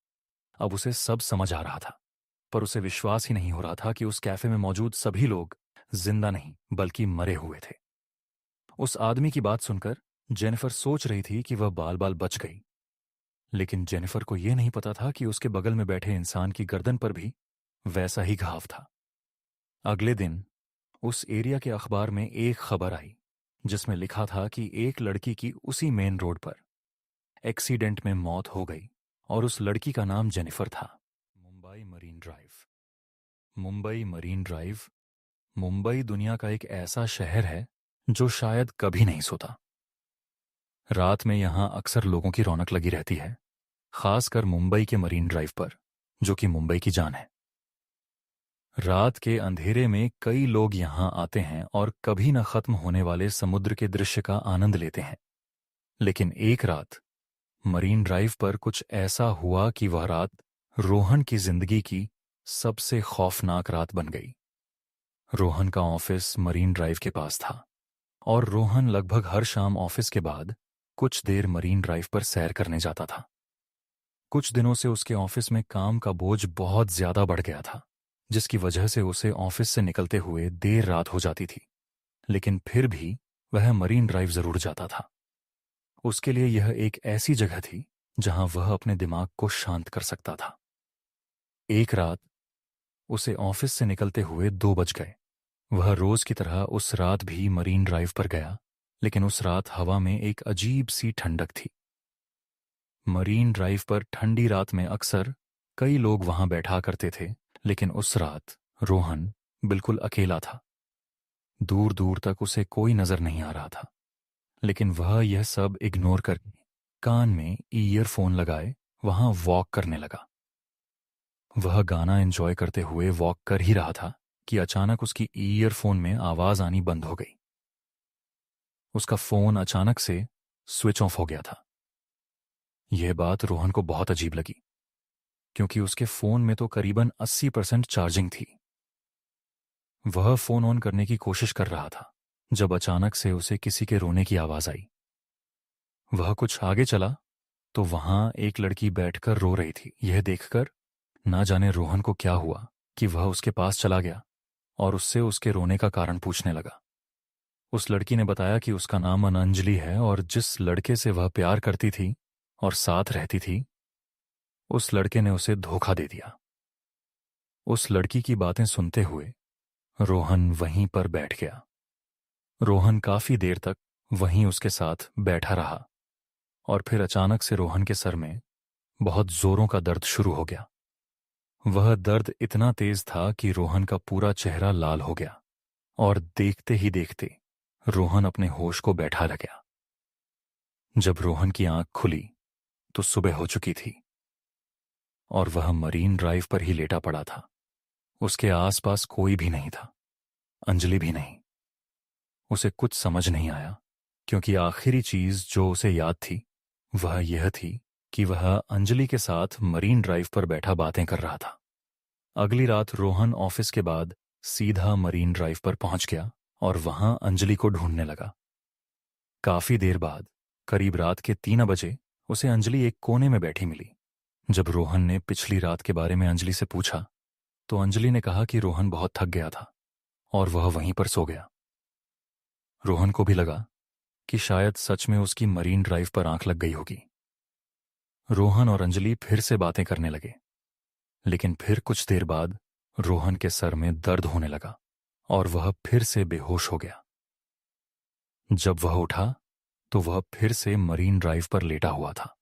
[SPEAKER 1] अब उसे सब समझ आ रहा था, पर उसे विश्वास ही नहीं हो रहा था कि उस कैफे में मौजूद सभी लोग जिंदा नहीं बल्कि मरे हुए थे। उस आदमी की बात सुनकर जेनिफर सोच रही थी कि वह बाल बाल बच गई, लेकिन जेनिफर को यह नहीं पता था कि उसके बगल में बैठे इंसान की गर्दन पर भी वैसा ही घाव था। अगले दिन उस एरिया के अखबार में एक खबर आई जिसमें लिखा था कि एक लड़की की उसी मेन रोड पर एक्सीडेंट में मौत हो गई और उस लड़की का नाम जेनिफर था। Mumbai marine drive. Mumbai marine drive Mumbai दुनिया का एक ऐसा शहर है जो शायद कभी नहीं सोता। रात में यहां अक्सर लोगों की रौनक लगी रहती है, खासकर मुंबई के मरीन ड्राइव पर जो कि मुंबई की जान है। रात के अंधेरे में कई लोग यहां आते हैं और कभी न खत्म होने वाले समुद्र के दृश्य का आनंद लेते हैं। लेकिन एक रात मरीन ड्राइव पर कुछ ऐसा हुआ कि वह रात रोहन की जिंदगी की सबसे खौफनाक रात बन गई। रोहन का ऑफिस मरीन ड्राइव के पास था और रोहन लगभग हर शाम ऑफिस के बाद कुछ देर मरीन ड्राइव पर सैर करने जाता था। कुछ दिनों से उसके ऑफिस में काम का बोझ बहुत ज्यादा बढ़ गया था, जिसकी वजह से उसे ऑफिस से निकलते हुए देर रात हो जाती थी, लेकिन फिर भी वह मरीन ड्राइव जरूर जाता था। उसके लिए यह एक ऐसी जगह थी जहां वह अपने दिमाग को शांत कर सकता था। एक रात उसे ऑफिस से निकलते हुए 2 बज गए। वह रोज की तरह उस रात भी मरीन ड्राइव पर गया, लेकिन उस रात हवा में एक अजीब सी ठंडक थी। मरीन ड्राइव पर ठंडी रात में अक्सर कई लोग वहां बैठा करते थे, लेकिन उस रात रोहन बिल्कुल अकेला था। दूर दूर तक उसे कोई नजर नहीं आ रहा था, लेकिन वह यह सब इग्नोर करके कान में ईयरफोन लगाए वहां वॉक करने लगा। वह गाना एंजॉय करते हुए वॉक कर ही रहा था कि अचानक उसकी ईयरफोन में आवाज आनी बंद हो गई। उसका फोन अचानक से स्विच ऑफ हो गया था। यह बात रोहन को बहुत अजीब लगी, क्योंकि उसके फोन में तो करीबन 80% चार्जिंग थी। वह फोन ऑन करने की कोशिश कर रहा था जब अचानक से उसे किसी के रोने की आवाज आई। वह कुछ आगे चला तो वहां एक लड़की बैठकर रो रही थी। यह देखकर ना जाने रोहन को क्या हुआ कि वह उसके पास चला गया और उससे उसके रोने का कारण पूछने लगा। उस लड़की ने बताया कि उसका नाम अंजलि है और जिस लड़के से वह प्यार करती थी और साथ रहती थी, उस लड़के ने उसे धोखा दे दिया। उस लड़की की बातें सुनते हुए रोहन वहीं पर बैठ गया। रोहन काफी देर तक वहीं उसके साथ बैठा रहा और फिर अचानक से रोहन के सर में बहुत जोरों का दर्द शुरू हो गया। वह दर्द इतना तेज था कि रोहन का पूरा चेहरा लाल हो गया और देखते ही देखते रोहन अपने होश को बैठा रह गया। जब रोहन की आंख खुली तो सुबह हो चुकी थी और वह मरीन ड्राइव पर ही लेटा पड़ा था। उसके आसपास कोई भी नहीं था, अंजलि भी नहीं। उसे कुछ समझ नहीं आया, क्योंकि आखिरी चीज जो उसे याद थी वह यह थी कि वह अंजलि के साथ मरीन ड्राइव पर बैठा बातें कर रहा था। अगली रात रोहन ऑफिस के बाद सीधा मरीन ड्राइव पर पहुंच गया और वहां अंजलि को ढूंढने लगा। काफी देर बाद, करीब रात के 3 बजे, उसे अंजलि एक कोने में बैठी मिली। जब रोहन ने पिछली रात के बारे में अंजलि से पूछा तो अंजलि ने कहा कि रोहन बहुत थक गया था और वह वहीं पर सो गया। रोहन को भी लगा कि शायद सच में उसकी मरीन ड्राइव पर आंख लग गई होगी। रोहन और अंजलि फिर से बातें करने लगे, लेकिन फिर कुछ देर बाद रोहन के सर में दर्द होने लगा और वह फिर से बेहोश हो गया। जब वह उठा तो वह फिर से मरीन ड्राइव पर लेटा हुआ था।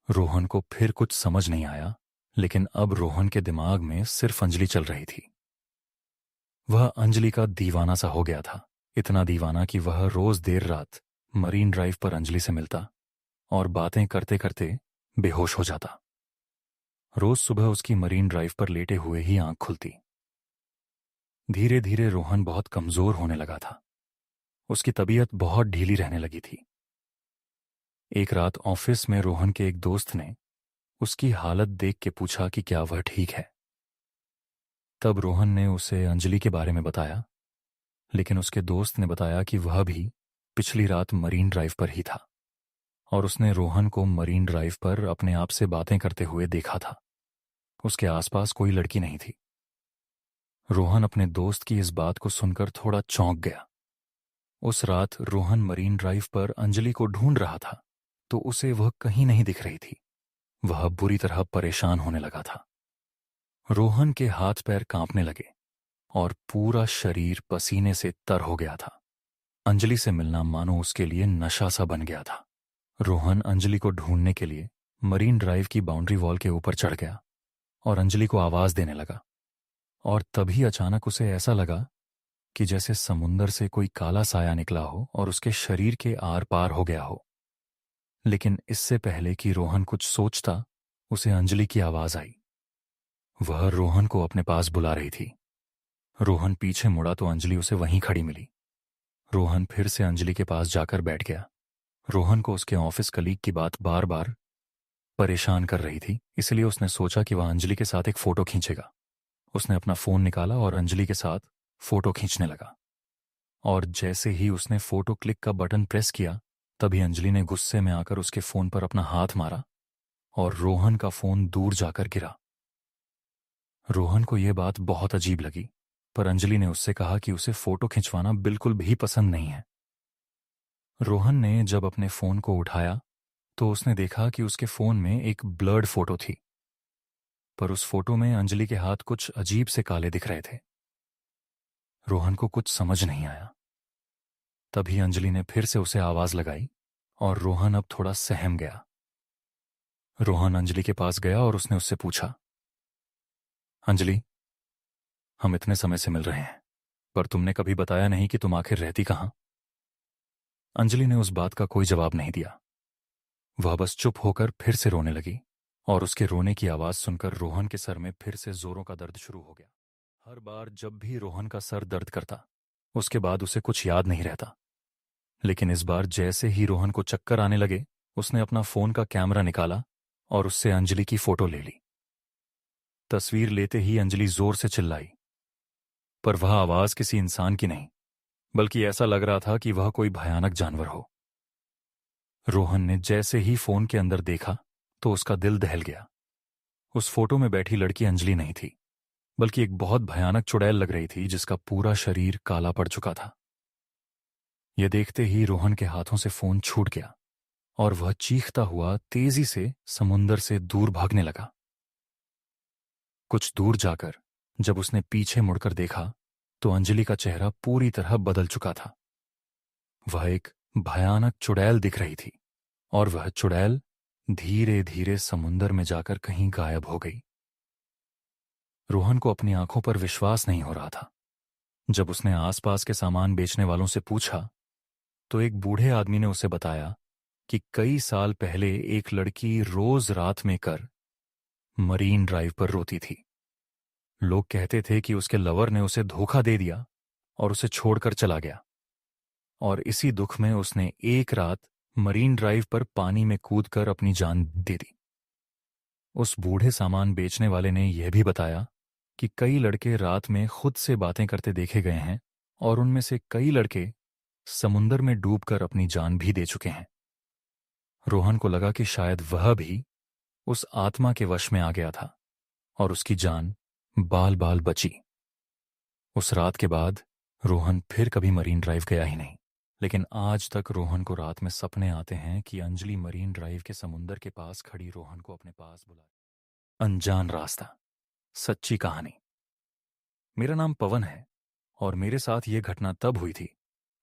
[SPEAKER 1] रोहन को फिर कुछ समझ नहीं आया, लेकिन अब रोहन के दिमाग में सिर्फ अंजलि चल रही थी। वह अंजलि का दीवाना सा हो गया था, इतना दीवाना कि वह रोज देर रात मरीन ड्राइव पर अंजलि से मिलता और बातें करते करते बेहोश हो जाता। रोज सुबह उसकी मरीन ड्राइव पर लेटे हुए ही आंख खुलती। धीरे धीरे रोहन बहुत कमजोर होने लगा था। उसकी तबीयत बहुत ढीली रहने लगी थी। एक रात ऑफिस में रोहन के एक दोस्त ने उसकी हालत देख के पूछा कि क्या वह ठीक है। तब रोहन ने उसे अंजलि के बारे में बताया, लेकिन उसके दोस्त ने बताया कि वह भी पिछली रात मरीन ड्राइव पर ही था और उसने रोहन को मरीन ड्राइव पर अपने आप से बातें करते हुए देखा था। उसके आसपास कोई लड़की नहीं थी। रोहन अपने दोस्त की इस बात को सुनकर थोड़ा चौंक गया। उस रात रोहन मरीन ड्राइव पर अंजलि को ढूंढ रहा था तो उसे वह कहीं नहीं दिख रही थी। वह बुरी तरह परेशान होने लगा था। रोहन के हाथ पैर कांपने लगे और पूरा शरीर पसीने से तर हो गया था। अंजलि से मिलना मानो उसके लिए नशा सा बन गया था। रोहन अंजलि को ढूंढने के लिए मरीन ड्राइव की बाउंड्री वॉल के ऊपर चढ़ गया और अंजलि को आवाज देने लगा। और तभी अचानक उसे ऐसा लगा कि जैसे समुंदर से कोई काला साया निकला हो और उसके शरीर के आर पार हो गया हो। लेकिन इससे पहले कि रोहन कुछ सोचता, उसे अंजलि की आवाज आई। वह रोहन को अपने पास बुला रही थी। रोहन पीछे मुड़ा तो अंजलि उसे वहीं खड़ी मिली। रोहन फिर से अंजलि के पास जाकर बैठ गया। रोहन को उसके ऑफिस कलीग की बात बार बार परेशान कर रही थी, इसलिए उसने सोचा कि वह अंजलि के साथ एक फोटो खींचेगा। उसने अपना फोन निकाला और अंजलि के साथ फोटो खींचने लगा। और जैसे ही उसने फोटो क्लिक का बटन प्रेस किया, तभी अंजलि ने गुस्से में आकर उसके फोन पर अपना हाथ मारा और रोहन का फोन दूर जाकर गिरा। रोहन को यह बात बहुत अजीब लगी, पर अंजलि ने उससे कहा कि उसे फोटो खिंचवाना बिल्कुल भी पसंद नहीं है। रोहन ने जब अपने फोन को उठाया तो उसने देखा कि उसके फोन में एक ब्लर्ड फोटो थी, पर उस फोटो में अंजलि के हाथ कुछ अजीब से काले दिख रहे थे। रोहन को कुछ समझ नहीं आया। तभी अंजलि ने फिर से उसे आवाज लगाई और रोहन अब थोड़ा सहम गया। रोहन अंजलि के पास गया और उसने उससे पूछा, अंजलि, हम इतने समय से मिल रहे हैं, पर तुमने कभी बताया नहीं कि तुम आखिर रहती कहां? अंजलि ने उस बात का कोई जवाब नहीं दिया। वह बस चुप होकर फिर से रोने लगी और उसके रोने की आवाज़ सुनकर रोहन के सर में फिर से जोरों का दर्द शुरू हो गया। हर बार जब भी रोहन का सर दर्द करता, उसके बाद उसे कुछ याद नहीं रहता। लेकिन इस बार जैसे ही रोहन को चक्कर आने लगे, उसने अपना फोन का कैमरा निकाला और उससे अंजलि की फोटो ले ली। तस्वीर लेते ही अंजलि जोर से चिल्लाई, पर वह आवाज किसी इंसान की नहीं, बल्कि ऐसा लग रहा था कि वह कोई भयानक जानवर हो। रोहन ने जैसे ही फोन के अंदर देखा तो उसका दिल दहल गया। उस फोटो में बैठी लड़की अंजलि नहीं थी, बल्कि एक बहुत भयानक चुड़ैल लग रही थी जिसका पूरा शरीर काला पड़ चुका था। यह देखते ही रोहन के हाथों से फोन छूट गया और वह चीखता हुआ तेजी से समुंदर से दूर भागने लगा। कुछ दूर जाकर जब उसने पीछे मुड़कर देखा तो अंजलि का चेहरा पूरी तरह बदल चुका था। वह एक भयानक चुड़ैल दिख रही थी और वह चुड़ैल धीरे धीरे समुंदर में जाकर कहीं गायब हो गई। रोहन को अपनी आंखों पर विश्वास नहीं हो रहा था। जब उसने आसपास के सामान बेचने वालों से पूछा तो एक बूढ़े आदमी ने उसे बताया कि कई साल पहले एक लड़की रोज रात में कर मरीन ड्राइव पर रोती थी। लोग कहते थे कि उसके लवर ने उसे धोखा दे दिया और उसे छोड़कर चला गया, और इसी दुख में उसने एक रात मरीन ड्राइव पर पानी में कूदकर अपनी जान दे दी। उस बूढ़े सामान बेचने वाले ने यह भी बताया कि कई लड़के रात में खुद से बातें करते देखे गए हैं और उनमें से कई लड़के समुंदर में डूबकर अपनी जान भी दे चुके हैं। रोहन को लगा कि शायद वह भी उस आत्मा के वश में आ गया था और उसकी जान बाल बाल बची। उस रात के बाद रोहन फिर कभी मरीन ड्राइव गया ही नहीं, लेकिन आज तक रोहन को रात में सपने आते हैं कि अंजलि मरीन ड्राइव के समुंदर के पास खड़ी रोहन को अपने पास बुला। अनजान रास्ता, सच्ची कहानी। मेरा नाम पवन है और मेरे साथ यह घटना तब हुई थी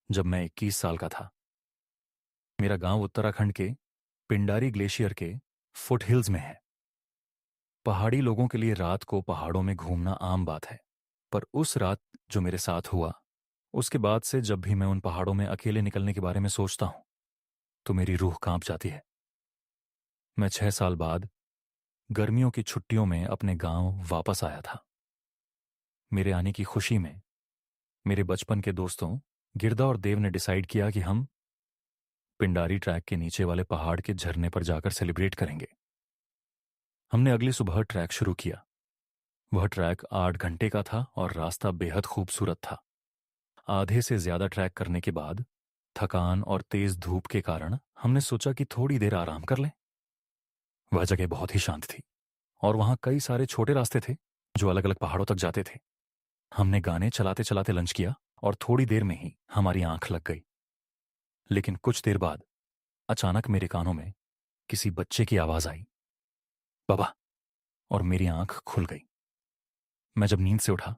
[SPEAKER 1] जब मैं 21 साल का था। मेरा गांव उत्तराखंड के पिंडारी ग्लेशियर के फुट हिल्स में है। पहाड़ी लोगों के लिए रात को पहाड़ों में घूमना आम बात है, पर उस रात जो मेरे साथ हुआ, उसके बाद से जब भी मैं उन पहाड़ों में अकेले निकलने के बारे में सोचता हूं तो मेरी रूह कांप जाती है। मैं 6 साल बाद गर्मियों की छुट्टियों में अपने गांव वापस आया था। मेरे आने की खुशी में मेरे बचपन के दोस्तों गिरदा और देव ने डिसाइड किया कि हम पिंडारी ट्रैक के नीचे वाले पहाड़ के झरने पर जाकर सेलिब्रेट करेंगे। हमने अगली सुबह ट्रैक शुरू किया। वह ट्रैक 8 घंटे का था और रास्ता बेहद खूबसूरत था। आधे से ज्यादा ट्रैक करने के बाद थकान और तेज धूप के कारण हमने सोचा कि थोड़ी देर आराम कर लें। वह जगह बहुत ही शांत थी और वहां कई सारे छोटे रास्ते थे जो अलग अलग पहाड़ों तक जाते थे। हमने गाने चलाते चलाते लंच किया और थोड़ी देर में ही हमारी आंख लग गई। लेकिन कुछ देर बाद अचानक मेरे कानों में किसी बच्चे की आवाज आई, बाबा, और मेरी आंख खुल गई। मैं जब नींद से उठा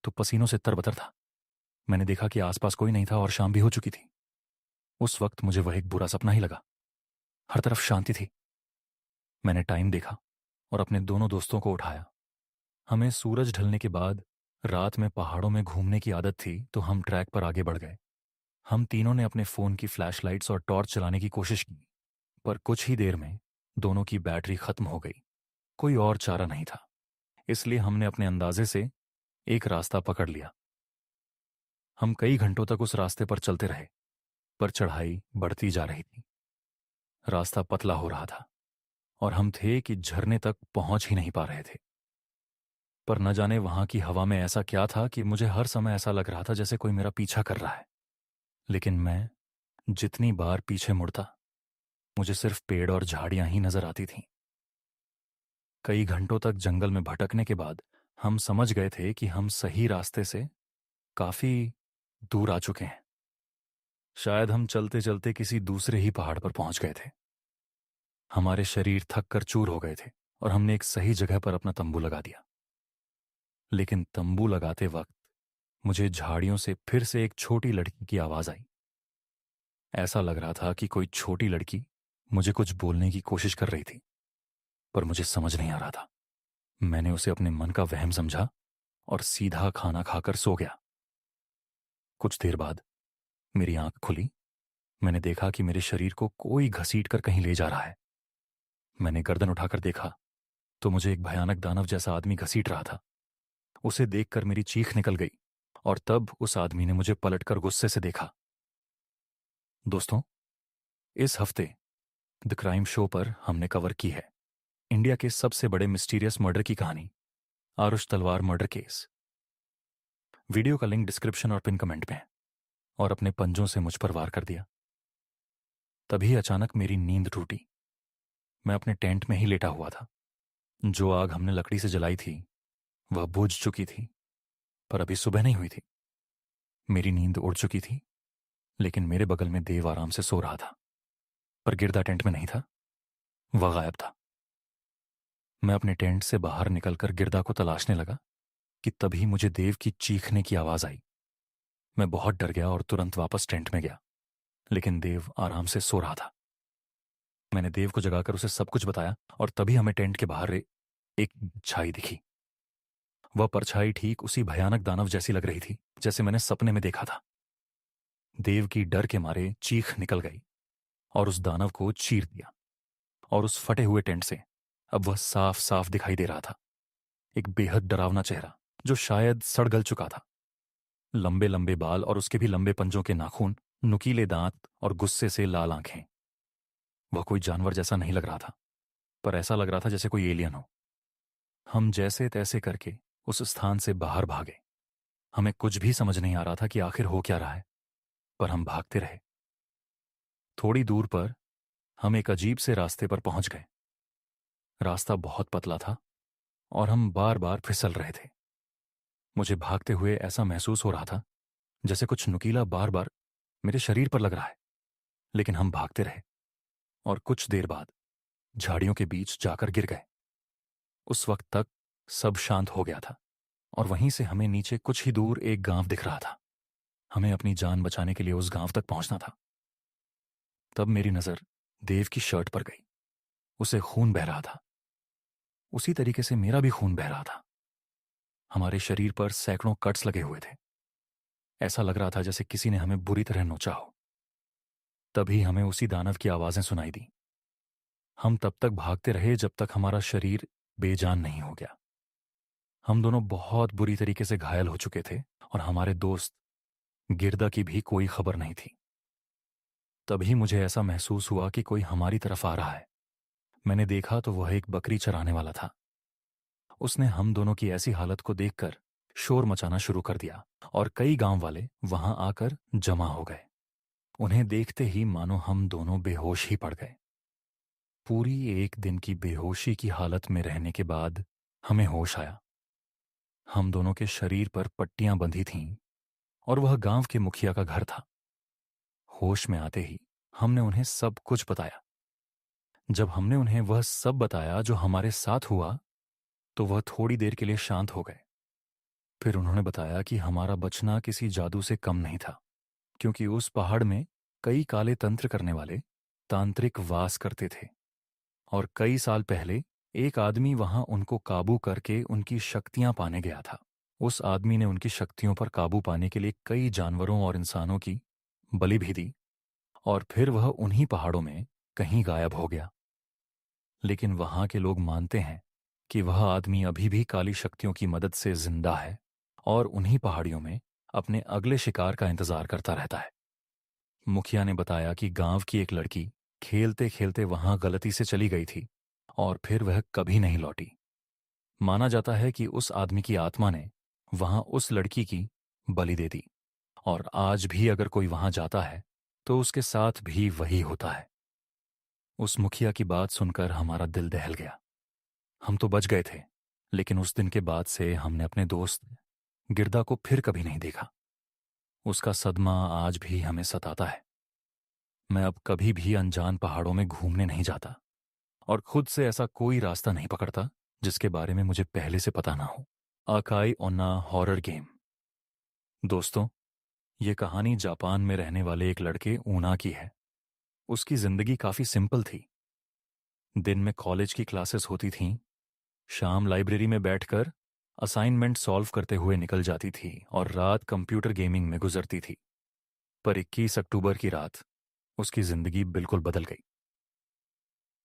[SPEAKER 1] तो पसीनों से तरबतर था। मैंने देखा कि आसपास कोई नहीं था और शाम भी हो चुकी थी। उस वक्त मुझे वह एक बुरा सपना ही लगा। हर तरफ शांति थी। मैंने टाइम देखा और अपने दोनों दोस्तों को उठाया। हमें सूरज ढलने के बाद रात में पहाड़ों में घूमने की आदत थी, तो हम ट्रैक पर आगे बढ़ गए। हम तीनों ने अपने फोन की फ्लैशलाइट्स और टॉर्च चलाने की कोशिश की, पर कुछ ही देर में दोनों की बैटरी खत्म हो गई। कोई और चारा नहीं था, इसलिए हमने अपने अंदाजे से एक रास्ता पकड़ लिया। हम कई घंटों तक उस रास्ते पर चलते रहे, पर चढ़ाई बढ़ती जा रही थी। रास्ता पतला हो रहा था और हम थे कि झरने तक पहुंच ही नहीं पा रहे थे। पर न जाने वहां की हवा में ऐसा क्या था कि मुझे हर समय ऐसा लग रहा था जैसे कोई मेरा पीछा कर रहा है। लेकिन मैं जितनी बार पीछे मुड़ता, मुझे सिर्फ पेड़ और झाड़ियां ही नजर आती थीं। कई घंटों तक जंगल में भटकने के बाद हम समझ गए थे कि हम सही रास्ते से काफी दूर आ चुके हैं। शायद हम चलते चलते किसी दूसरे ही पहाड़ पर पहुंच गए थे। हमारे शरीर थक कर चूर हो गए थे और हमने एक सही जगह पर अपना तंबू लगा दिया। लेकिन तंबू लगाते वक्त मुझे झाड़ियों से फिर से एक छोटी लड़की की आवाज आई। ऐसा लग रहा था कि कोई छोटी लड़की मुझे कुछ बोलने की कोशिश कर रही थी, पर मुझे समझ नहीं आ रहा था। मैंने उसे अपने मन का वहम समझा और सीधा खाना खाकर सो गया। कुछ देर बाद मेरी आंख खुली मैंने देखा कि मेरे शरीर को कोई घसीट कर कहीं ले जा रहा है। मैंने गर्दन उठाकर देखा तो मुझे एक भयानक दानव जैसा आदमी घसीट रहा था। उसे देखकर मेरी चीख निकल गई और तब उस आदमी ने मुझे पलटकर गुस्से से देखा। दोस्तों, इस हफ्ते द क्राइम शो पर हमने कवर की है इंडिया के सबसे बड़े मिस्टीरियस मर्डर की कहानी, आरुष तलवार मर्डर केस। वीडियो का लिंक डिस्क्रिप्शन और पिन कमेंट में है। और अपने पंजों से मुझ पर वार कर दिया। तभी अचानक मेरी नींद टूटी। मैं अपने टेंट में ही लेटा हुआ था। जो आग हमने लकड़ी से जलाई थी वह बुझ चुकी थी, पर अभी सुबह नहीं हुई थी। मेरी नींद उड़ चुकी थी, लेकिन मेरे बगल में देव आराम से सो रहा था। पर गिरदा टेंट में नहीं था, वह गायब था। मैं अपने टेंट से बाहर निकलकर गिरदा को तलाशने लगा कि तभी मुझे देव की चीखने की आवाज आई। मैं बहुत डर गया और तुरंत वापस टेंट में गया, लेकिन देव आराम से सो रहा था। मैंने देव को जगाकर उसे सब कुछ बताया और तभी हमें टेंट के बाहर एक छाई दिखी। वह परछाई ठीक उसी भयानक दानव जैसी लग रही थी जैसे मैंने सपने में देखा था। देव की डर के मारे चीख निकल गई और उस दानव को चीर दिया। और उस फटे हुए टेंट से अब वह साफ साफ दिखाई दे रहा था। एक बेहद डरावना चेहरा जो शायद सड़ गल चुका था। लंबे लंबे बाल और उसके भी लंबे पंजों के नाखून, नुकीले दांत और गुस्से से लाल आंखें। वह कोई जानवर जैसा नहीं लग रहा था, पर ऐसा लग रहा था जैसे कोई एलियन हो। हम जैसे तैसे करके उस स्थान से बाहर भागे। हमें कुछ भी समझ नहीं आ रहा था कि आखिर हो क्या रहा है, पर हम भागते रहे। थोड़ी दूर पर हम एक अजीब से रास्ते पर पहुंच गए। रास्ता बहुत पतला था और हम बार बार फिसल रहे थे। मुझे भागते हुए ऐसा महसूस हो रहा था जैसे कुछ नुकीला बार बार मेरे शरीर पर लग रहा है। लेकिन हम भागते रहे और कुछ देर बाद झाड़ियों के बीच जाकर गिर गए। उस वक्त तक सब शांत हो गया था और वहीं से हमें नीचे कुछ ही दूर एक गांव दिख रहा था। हमें अपनी जान बचाने के लिए उस गांव तक पहुंचना था। तब मेरी नजर देव की शर्ट पर गई। उसे खून बह रहा था। उसी तरीके से मेरा भी खून बह रहा था। हमारे शरीर पर सैकड़ों कट्स लगे हुए थे। ऐसा लग रहा था जैसे किसी ने हमें बुरी तरह नोचा हो। तभी हमें उसी दानव की आवाजें सुनाई दी। हम तब तक भागते रहे जब तक हमारा शरीर बेजान नहीं हो गया। हम दोनों बहुत बुरी तरीके से घायल हो चुके थे और हमारे दोस्त गिरदा की भी कोई खबर नहीं थी। तभी मुझे ऐसा महसूस हुआ कि कोई हमारी तरफ आ रहा है। मैंने देखा तो वह एक बकरी चराने वाला था। उसने हम दोनों की ऐसी हालत को देखकर शोर मचाना शुरू कर दिया और कई गांव वाले वहां आकर जमा हो गए। उन्हें देखते ही मानो हम दोनों बेहोश ही पड़ गए। पूरी एक दिन की बेहोशी की हालत में रहने के बाद हमें होश आया। हम दोनों के शरीर पर पट्टियां बंधी थीं और वह गांव के मुखिया का घर था। होश में आते ही हमने उन्हें सब कुछ बताया। जब हमने उन्हें वह सब बताया जो हमारे साथ हुआ तो वह थोड़ी देर के लिए शांत हो गए। फिर उन्होंने बताया कि हमारा बचना किसी जादू से कम नहीं था, क्योंकि उस पहाड़ में कई काले तंत्र करने वाले तांत्रिक वास करते थे और कई साल पहले एक आदमी वहां उनको काबू करके उनकी शक्तियां पाने गया था। उस आदमी ने उनकी शक्तियों पर काबू पाने के लिए कई जानवरों और इंसानों की बलि भी दी और फिर वह उन्हीं पहाड़ों में कहीं गायब हो गया। लेकिन वहां के लोग मानते हैं कि वह आदमी अभी भी काली शक्तियों की मदद से जिंदा है और उन्हीं पहाड़ियों में अपने अगले शिकार का इंतजार करता रहता है। मुखिया ने बताया कि गांव की एक लड़की खेलते खेलते वहां गलती से चली गई थी और फिर वह कभी नहीं लौटी। माना जाता है कि उस आदमी की आत्मा ने वहां उस लड़की की बलि दे दी और आज भी अगर कोई वहां जाता है तो उसके साथ भी वही होता है। उस मुखिया की बात सुनकर हमारा दिल दहल गया। हम तो बच गए थे, लेकिन उस दिन के बाद से हमने अपने दोस्त गिरदा को फिर कभी नहीं देखा। उसका सदमा आज भी हमें सताता है। मैं अब कभी भी अनजान पहाड़ों में घूमने नहीं जाता और खुद से ऐसा कोई रास्ता नहीं पकड़ता जिसके बारे में मुझे पहले से पता ना हो। आकाई ओन्ना हॉरर गेम। दोस्तों, ये कहानी जापान में रहने वाले एक लड़के ऊना की है। उसकी जिंदगी काफी सिंपल थी। दिन में कॉलेज की क्लासेस होती थीं, शाम लाइब्रेरी में बैठकर असाइनमेंट सॉल्व करते हुए निकल जाती थी और रात कंप्यूटर गेमिंग में गुजरती थी। पर 21 अक्टूबर की रात उसकी जिंदगी बिल्कुल बदल गई।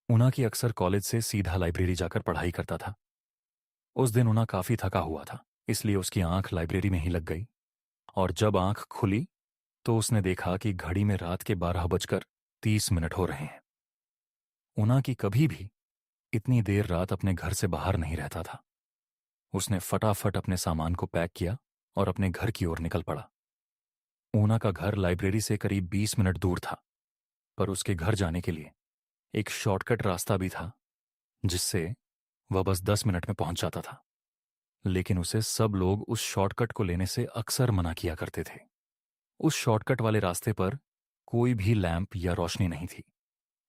[SPEAKER 1] उनाकी अक्सर कॉलेज से सीधा लाइब्रेरी जाकर पढ़ाई करता था। उस दिन उना काफी थका हुआ था, इसलिए उसकी आंख लाइब्रेरी में ही लग गई। और जब आंख खुली तो उसने देखा कि घड़ी में रात के 12:30 हो रहे हैं। उना की कभी भी इतनी देर रात अपने घर से बाहर नहीं रहता था। उसने फटाफट अपने सामान को पैक किया और अपने घर की ओर निकल पड़ा। ऊना का घर लाइब्रेरी से करीब 20 मिनट दूर था, पर उसके घर जाने के लिए एक शॉर्टकट रास्ता भी था, जिससे वह बस 10 मिनट में पहुंच जाता था। लेकिन उसे सब लोग उस शॉर्टकट को लेने से अक्सर मना किया करते थे। उस शॉर्टकट वाले रास्ते पर कोई भी लैंप या रोशनी नहीं थी।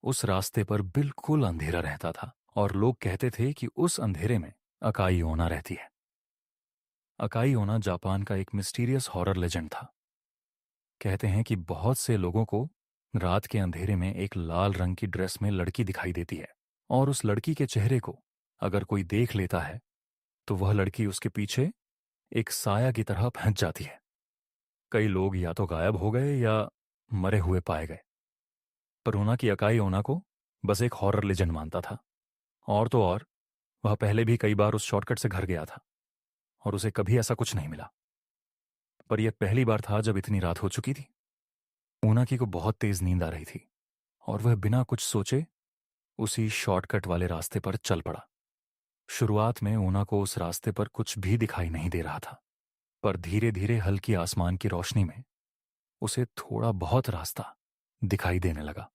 [SPEAKER 1] उस रास्ते पर बिल्कुल अंधेरा रहता था और लोग कहते थे कि उस अंधेरे में अकाई ओना रहती है। अकाई ओना जापान का एक मिस्टीरियस हॉरर लेजेंड था। कहते हैं कि बहुत से लोगों को रात के अंधेरे में एक लाल रंग की ड्रेस में लड़की दिखाई देती है, और उस लड़की के चेहरे को अगर कोई देख लेता है तो वह लड़की उसके पीछे एक साया की तरह फंस जाती है। कई लोग या तो गायब हो गए या मरे हुए पाए गए। पर ओना की अकाई ओना को बस एक हॉरर लेजेंड मानता था। और तो और, वह पहले भी कई बार उस शॉर्टकट से घर गया था और उसे कभी ऐसा कुछ नहीं मिला। पर यह पहली बार था जब इतनी रात हो चुकी थी। ओनाकी को बहुत तेज नींद आ रही थी और वह बिना कुछ सोचे उसी शॉर्टकट वाले रास्ते पर चल पड़ा। शुरुआत में ओना को उस रास्ते पर कुछ भी दिखाई नहीं दे रहा था, पर धीरे धीरे हल्की आसमान की रोशनी में उसे थोड़ा बहुत रास्ता दिखाई देने लगा।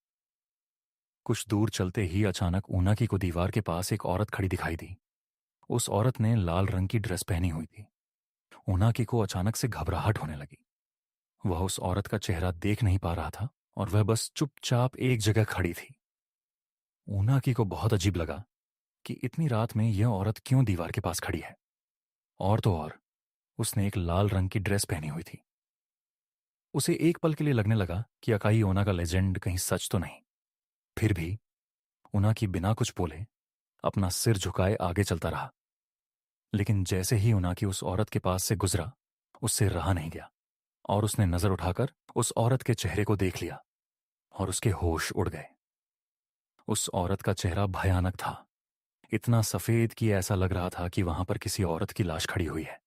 [SPEAKER 1] कुछ दूर चलते ही अचानक ओनाकी को दीवार के पास एक औरत खड़ी दिखाई दी। उस औरत ने लाल रंग की ड्रेस पहनी हुई थी। ओनाकी को अचानक से घबराहट होने लगी। वह उस औरत का चेहरा देख नहीं पा रहा था और वह बस चुपचाप एक जगह खड़ी थी। ओनाकी को बहुत अजीब लगा कि इतनी रात में यह औरत क्यों दीवार के पास खड़ी है। और तो और, उसने एक लाल रंग की ड्रेस पहनी हुई थी। उसे एक पल के लिए लगने लगा कि अकाई ओना का लेजेंड कहीं सच तो नहीं। फिर भी ओनाकी बिना कुछ बोले अपना सिर झुकाए आगे चलता रहा। लेकिन जैसे ही ओनाकी उस औरत के पास से गुजरा, उससे रहा नहीं गया और उसने नजर उठाकर उस औरत के चेहरे को देख लिया और उसके होश उड़ गए। उस औरत का चेहरा भयानक था, इतना सफेद कि ऐसा लग रहा था कि वहां पर किसी औरत की लाश खड़ी हुई है।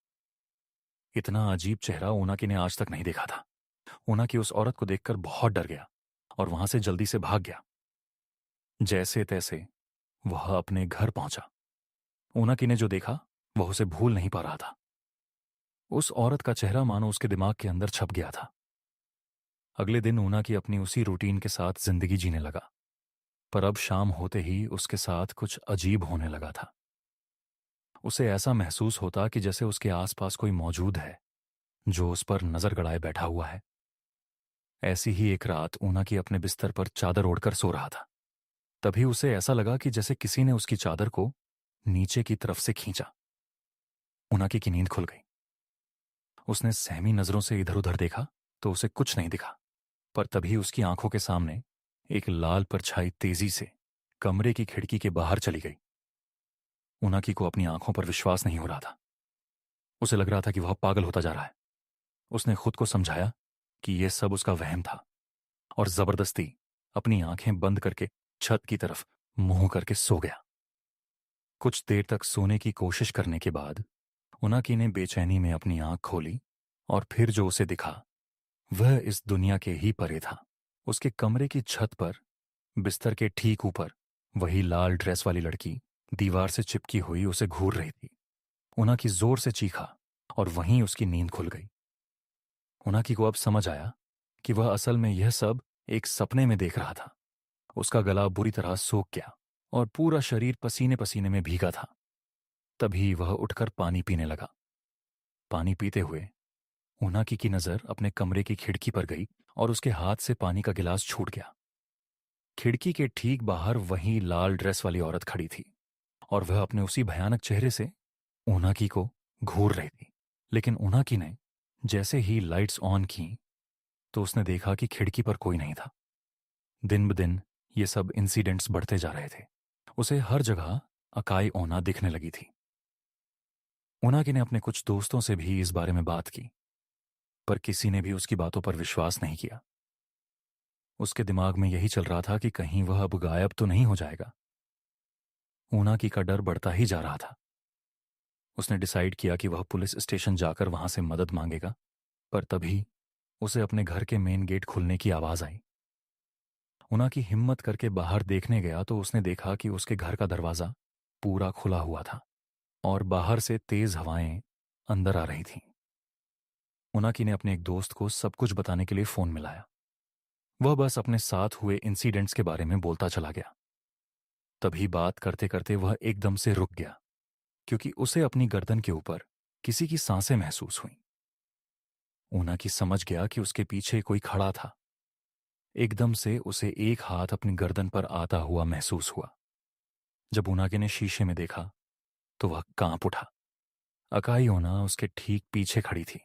[SPEAKER 1] इतना अजीब चेहरा ओनाकी ने आज तक नहीं देखा था। ओनाकी उस औरत को देखकर बहुत डर गया और वहां से जल्दी से भाग गया। जैसे तैसे वह अपने घर पहुंचा। ओनाकी ने जो देखा वह उसे भूल नहीं पा रहा था। उस औरत का चेहरा मानो उसके दिमाग के अंदर छप गया था। अगले दिन ओनाकी अपनी उसी रूटीन के साथ जिंदगी जीने लगा, पर अब शाम होते ही उसके साथ कुछ अजीब होने लगा था। उसे ऐसा महसूस होता कि जैसे उसके आसपास कोई मौजूद है जो उस पर नजर गड़ाए बैठा हुआ है। ऐसी ही एक रात ओनाकी अपने बिस्तर पर चादर ओढ़कर सो रहा था। तभी उसे ऐसा लगा कि जैसे किसी ने उसकी चादर को नीचे की तरफ से खींचा। ओनाकी की नींद खुल गई। उसने सहमी नजरों से इधर उधर देखा तो उसे कुछ नहीं दिखा, पर तभी उसकी आंखों के सामने एक लाल परछाई तेजी से कमरे की खिड़की के बाहर चली गई। ओनाकी को अपनी आंखों पर विश्वास नहीं हो रहा था। उसे लग रहा था कि वह पागल होता जा रहा है। उसने खुद को समझाया कि यह सब उसका वहम था और जबरदस्ती अपनी आंखें बंद करके छत की तरफ मुंह करके सो गया। कुछ देर तक सोने की कोशिश करने के बाद ओनाकी ने बेचैनी में अपनी आंख खोली और फिर जो उसे दिखा वह इस दुनिया के ही परे था। उसके कमरे की छत पर बिस्तर के ठीक ऊपर वही लाल ड्रेस वाली लड़की दीवार से चिपकी हुई उसे घूर रही थी। ओनाकी जोर से चीखा और वहीं उसकी नींद खुल गई। ओनाकी को अब समझ आया कि वह असल में यह सब एक सपने में देख रहा था। उसका गला बुरी तरह सूख गया और पूरा शरीर पसीने पसीने में भीगा था। तभी वह उठकर पानी पीने लगा। पानी पीते हुए ओनाकी की नजर अपने कमरे की खिड़की पर गई और उसके हाथ से पानी का गिलास छूट गया। खिड़की के ठीक बाहर वही लाल ड्रेस वाली औरत खड़ी थी और वह अपने उसी भयानक चेहरे से ओनाकी को घूर रही थी। लेकिन ओनाकी ने जैसे ही लाइट्स ऑन की तो उसने देखा कि खिड़की पर कोई नहीं था। दिन ब दिन ये सब इंसिडेंट्स बढ़ते जा रहे थे। उसे हर जगह अकाई ओना दिखने लगी थी। ओनाकी ने अपने कुछ दोस्तों से भी इस बारे में बात की, पर किसी ने भी उसकी बातों पर विश्वास नहीं किया। उसके दिमाग में यही चल रहा था कि कहीं वह अब गायब तो नहीं हो जाएगा। ऊनाकी का डर बढ़ता ही जा रहा था। उसने डिसाइड किया कि वह पुलिस स्टेशन जाकर वहां से मदद मांगेगा, पर तभी उसे अपने घर के मेन गेट खुलने की आवाज आई। ऊनाकी हिम्मत करके बाहर देखने गया तो उसने देखा कि उसके घर का दरवाजा पूरा खुला हुआ था और बाहर से तेज हवाएं अंदर आ रही थीं। ऊनाकी ने अपने एक दोस्त को सब कुछ बताने के लिए फोन मिलाया। वह बस अपने साथ हुए इंसिडेंट्स के बारे में बोलता चला गया। तभी बात करते करते वह एकदम से रुक गया, क्योंकि उसे अपनी गर्दन के ऊपर किसी की सांसें महसूस हुईं। ऊनाकी समझ गया कि उसके पीछे कोई खड़ा था। एकदम से उसे एक हाथ अपनी गर्दन पर आता हुआ महसूस हुआ। जब ऊनाकी ने शीशे में देखा तो वह कांप उठा। अकाई ओना उसके ठीक पीछे खड़ी थी।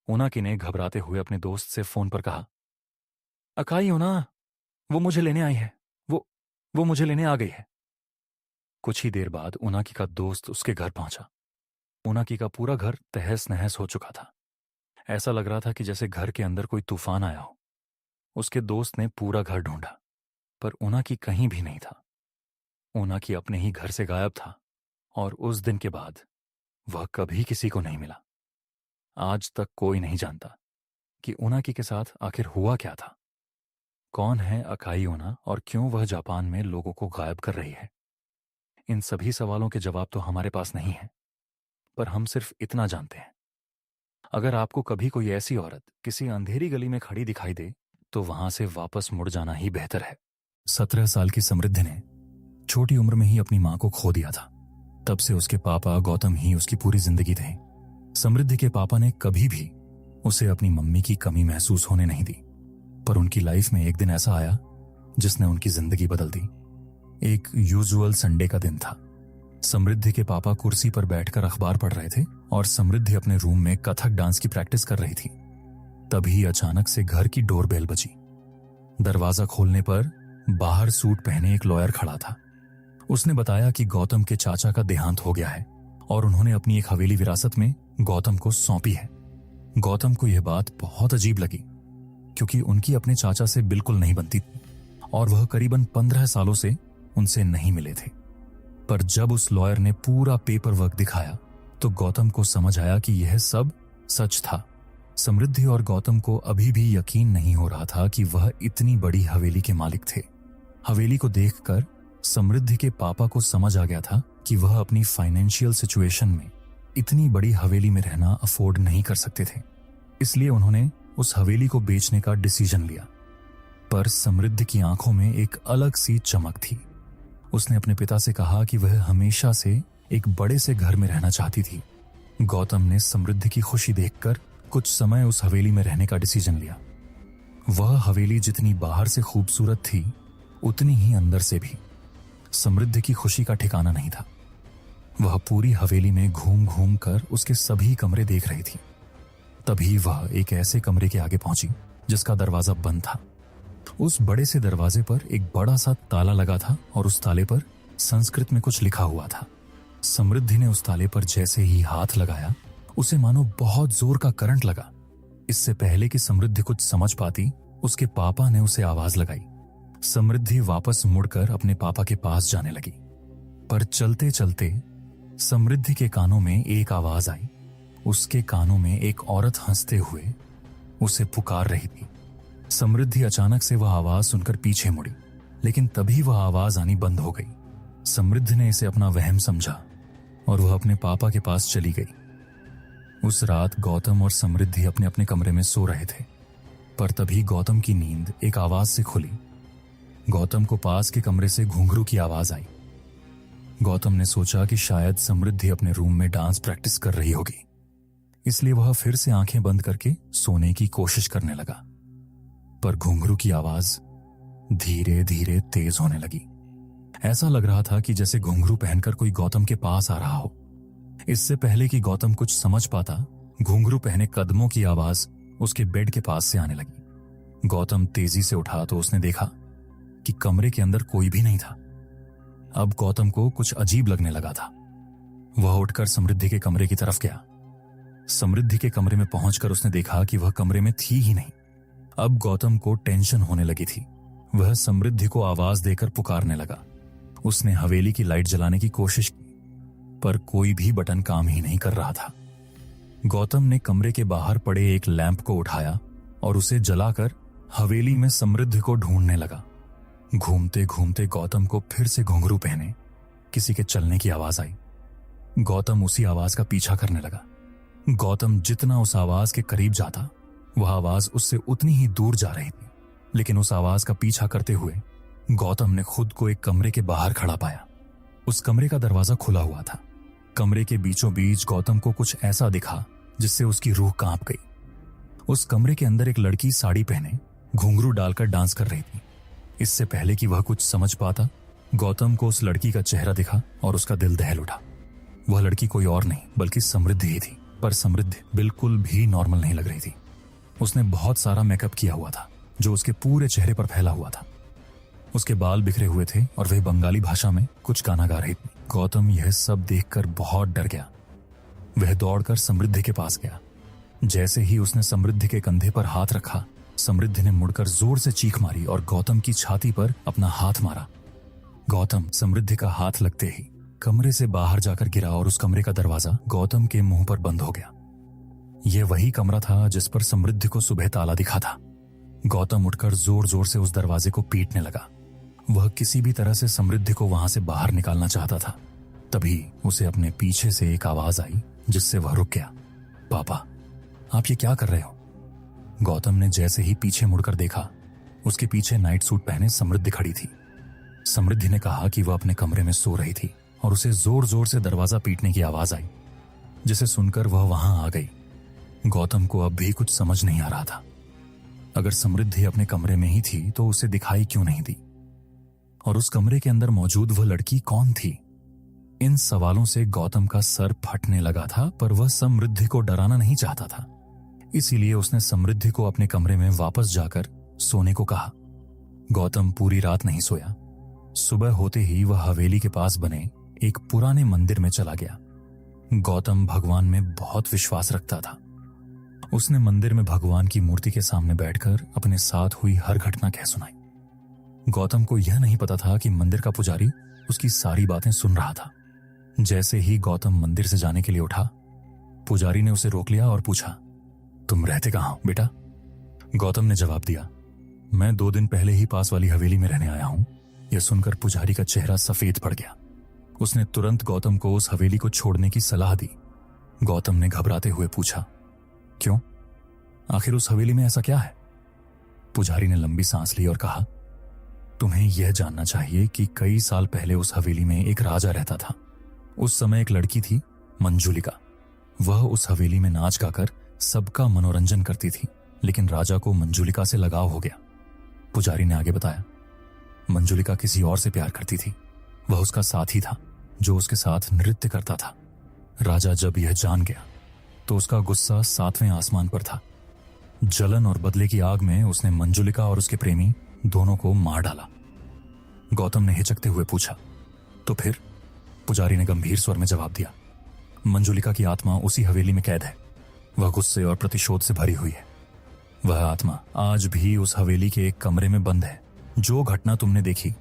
[SPEAKER 1] ऊनाकी ने घबराते हुए अपने दोस्त से फोन पर कहा, अकाई ओना, वो मुझे लेने आई है। वो मुझे लेने आ गई है। कुछ ही देर बाद ऊनाकी का दोस्त उसके घर पहुंचा। ऊनाकी का पूरा घर तहस नहस हो चुका था। ऐसा लग रहा था कि जैसे घर के अंदर कोई तूफान आया हो। उसके दोस्त ने पूरा घर ढूंढा, पर ऊनाकी कहीं भी नहीं था। ऊनाकी अपने ही घर से गायब था और उस दिन के बाद वह कभी किसी को नहीं मिला। आज तक कोई नहीं जानता कि ऊनाकी के साथ आखिर हुआ क्या था। कौन है अकाई ओना और क्यों वह जापान में लोगों को गायब कर रही है? इन सभी सवालों के जवाब तो हमारे पास नहीं है, पर हम सिर्फ इतना जानते हैं, अगर आपको कभी कोई ऐसी औरत किसी अंधेरी गली में खड़ी दिखाई दे तो वहां से वापस मुड़ जाना ही बेहतर है। 17 साल की समृद्धि ने छोटी उम्र में ही अपनी मां को खो दिया था। तब से उसके पापा गौतम ही उसकी पूरी जिंदगी थे। समृद्धि के पापा ने कभी भी उसे अपनी मम्मी की कमी महसूस होने नहीं दी, पर उनकी लाइफ में एक दिन ऐसा आया जिसने उनकी जिंदगी बदल दी। एक यूजुअल संडे का दिन था। समृद्धि के पापा कुर्सी पर बैठकर अखबार पढ़ रहे थे और समृद्धि अपने रूम में कथक डांस की प्रैक्टिस कर रही थी। तभी अचानक से घर की डोरबेल बजी। दरवाजा खोलने पर बाहर सूट पहने एक लॉयर खड़ा था। उसने बताया कि गौतम के चाचा का देहांत हो गया है और उन्होंने अपनी एक हवेली विरासत में गौतम को सौंपी है। गौतम को यह बात बहुत अजीब लगी, क्योंकि उनकी अपने चाचा से बिल्कुल नहीं बनती और वह करीबन 15 सालों से उनसे नहीं मिले थे। पर जब उस लॉयर ने पूरा पेपर वर्क दिखाया तो गौतम को समझ आया कि यह सब सच था। समृद्धि और गौतम को अभी भी यकीन नहीं हो रहा था कि वह इतनी बड़ी हवेली के मालिक थे। हवेली को देखकर समृद्धि के पापा को समझ आ गया था कि वह अपनी फाइनेंशियल सिचुएशन में इतनी बड़ी हवेली में रहना अफोर्ड नहीं कर सकते थे। इसलिए उन्होंने उस हवेली को बेचने का डिसीजन लिया। पर समृद्धि की आंखों में एक अलग सी चमक थी। उसने अपने पिता से कहा कि वह हमेशा से एक बड़े से घर में रहना चाहती थी। गौतम ने समृद्धि की खुशी देखकर कुछ समय उस हवेली में रहने का डिसीजन लिया। वह हवेली जितनी बाहर से खूबसूरत थी, उतनी ही अंदर से भी। समृद्धि की खुशी का ठिकाना नहीं था। वह पूरी हवेली में घूम घूम कर उसके सभी कमरे देख रही थी। तभी वह एक ऐसे कमरे के आगे पहुंची जिसका दरवाजा बंद था। उस बड़े से दरवाजे पर एक बड़ा सा ताला लगा था और उस ताले पर संस्कृत में कुछ लिखा हुआ था। समृद्धि ने उस ताले पर जैसे ही हाथ लगाया, उसे मानो बहुत जोर का करंट लगा। इससे पहले कि समृद्धि कुछ समझ पाती, उसके पापा ने उसे आवाज लगाई। समृद्धि वापस मुड़कर अपने पापा के पास जाने लगी, पर चलते चलते समृद्धि के कानों में एक आवाज आई। उसके कानों में एक औरत हंसते हुए उसे पुकार रही थी। समृद्धि अचानक से वह आवाज सुनकर पीछे मुड़ी, लेकिन तभी वह आवाज आनी बंद हो गई। समृद्धि ने इसे अपना वहम समझा और वह अपने पापा के पास चली गई। उस रात गौतम और समृद्धि अपने अपने कमरे में सो रहे थे, पर तभी गौतम की नींद एक आवाज से खुली। गौतम को पास के कमरे से घुंघरू की आवाज आई। गौतम ने सोचा कि शायद समृद्धि अपने रूम में डांस प्रैक्टिस कर रही होगी, इसलिए वह फिर से आंखें बंद करके सोने की कोशिश करने लगा। पर घुंघरू की आवाज धीरे धीरे तेज होने लगी। ऐसा लग रहा था कि जैसे घुंघरू पहनकर कोई गौतम के पास आ रहा हो। इससे पहले कि गौतम कुछ समझ पाता, घुंघरू पहने कदमों की आवाज उसके बेड के पास से आने लगी। गौतम तेजी से उठा तो उसने देखा कि कमरे के अंदर कोई भी नहीं था। अब गौतम को कुछ अजीब लगने लगा था। वह उठकर समृद्धि के कमरे की तरफ गया। समृद्धि के कमरे में पहुंचकर उसने देखा कि वह कमरे में थी ही नहीं। अब गौतम को टेंशन होने लगी थी। वह समृद्धि को आवाज देकर पुकारने लगा। उसने हवेली की लाइट जलाने की कोशिश की, पर कोई भी बटन काम ही नहीं कर रहा था। गौतम ने कमरे के बाहर पड़े एक लैंप को उठाया और उसे जलाकर हवेली में समृद्धि को ढूंढने लगा। घूमते घूमते गौतम को फिर से घुंघरू पहने किसी के चलने की आवाज आई। गौतम उसी आवाज का पीछा करने लगा। गौतम जितना उस आवाज के करीब जाता, वह आवाज उससे उतनी ही दूर जा रही थी। लेकिन उस आवाज का पीछा करते हुए गौतम ने खुद को एक कमरे के बाहर खड़ा पाया। उस कमरे का दरवाजा खुला हुआ था। कमरे के बीचों बीच गौतम को कुछ ऐसा दिखा जिससे उसकी रूह कांप गई। उस कमरे के अंदर एक लड़की साड़ी पहने घुंघरू डालकर डांस कर रही थी। इससे पहले कि वह कुछ समझ पाता, गौतम को उस लड़की का चेहरा दिखा और उसका दिल दहल उठा। वह लड़की कोई और नहीं बल्कि समृद्धि ही थी, पर समृद्धि बिल्कुल भी नॉर्मल नहीं लग रही थी। उसने बहुत सारा मेकअप किया हुआ था जो उसके पूरे चेहरे पर फैला हुआ था। उसके बाल बिखरे हुए थे और वह बंगाली भाषा में कुछ गाना गा रही थी। गौतम यह सब देखकर बहुत डर गया। वह दौड़कर समृद्धि के पास गया। जैसे ही उसने समृद्धि के कंधे पर हाथ रखा, समृद्धि ने मुड़कर जोर से चीख मारी और गौतम की छाती पर अपना हाथ मारा। गौतम समृद्धि का हाथ लगते ही कमरे से बाहर जाकर गिरा और उस कमरे का दरवाजा गौतम के मुंह पर बंद हो गया। यह वही कमरा था जिस पर समृद्धि को सुबह ताला दिखा था। गौतम उठकर जोर जोर से उस दरवाजे को पीटने लगा। वह किसी भी तरह से समृद्धि को वहां से बाहर निकालना चाहता था। तभी उसे अपने पीछे से एक आवाज आई जिससे वह रुक गया। पापा, आप ये क्या कर रहे हो? गौतम ने जैसे ही पीछे मुड़कर देखा, उसके पीछे नाइट सूट पहने समृद्धि खड़ी थी। समृद्धि ने कहा कि वह अपने कमरे में सो रही थी और उसे जोर जोर से दरवाजा पीटने की आवाज आई, जिसे सुनकर वह वहां आ गई। गौतम को अब भी कुछ समझ नहीं आ रहा था। अगर समृद्धि अपने कमरे में ही थी तो उसे दिखाई क्यों नहीं दी? और उस कमरे के अंदर मौजूद वह लड़की कौन थी? इन सवालों से गौतम का सर फटने लगा था, पर वह समृद्धि को डराना नहीं चाहता था। इसीलिए उसने समृद्धि को अपने कमरे में वापस जाकर सोने को कहा। गौतम पूरी रात नहीं सोया। सुबह होते ही वह हवेली के पास बने एक पुराने मंदिर में चला गया। गौतम भगवान में बहुत विश्वास रखता था। उसने मंदिर में भगवान की मूर्ति के सामने बैठकर अपने साथ हुई हर घटना कह सुनाई। गौतम को यह नहीं पता था कि मंदिर का पुजारी उसकी सारी बातें सुन रहा था। जैसे ही गौतम मंदिर से जाने के लिए उठा, पुजारी ने उसे रोक लिया और पूछा, तुम रहते कहाँ हो बेटा? गौतम ने जवाब दिया, मैं 2 दिन पहले ही पास वाली हवेली में रहने आया हूं। यह सुनकर पुजारी का चेहरा सफेद पड़ गया। उसने तुरंत गौतम को उस हवेली को छोड़ने की सलाह दी। गौतम ने घबराते हुए पूछा, क्यों? आखिर उस हवेली में ऐसा क्या है? पुजारी ने लंबी सांस ली और कहा, तुम्हें यह जानना चाहिए कि कई साल पहले उस हवेली में एक राजा रहता था। उस समय एक लड़की थी, मंजुलिका। वह उस हवेली में नाच गाकर सबका मनोरंजन करती थी, लेकिन राजा को मंजुलिका से लगाव हो गया। पुजारी ने आगे बताया, मंजुलिका किसी और से प्यार करती थी। वह उसका साथी था जो उसके साथ नृत्य करता था। राजा जब यह जान गया तो उसका गुस्सा 7वें आसमान पर था। जलन और बदले की आग में उसने मंजुलिका और उसके प्रेमी दोनों को मार डाला। गौतम ने हिचकते हुए पूछा, तो फिर? पुजारी ने गंभीर स्वर में जवाब दिया, मंजुलिका की आत्मा उसी हवेली में कैद है। वह गुस्से और प्रतिशोध से भरी हुई है। वह आत्मा आज भी उस हवेली के एक कमरे में बंद है। जो घटना तुमने देखी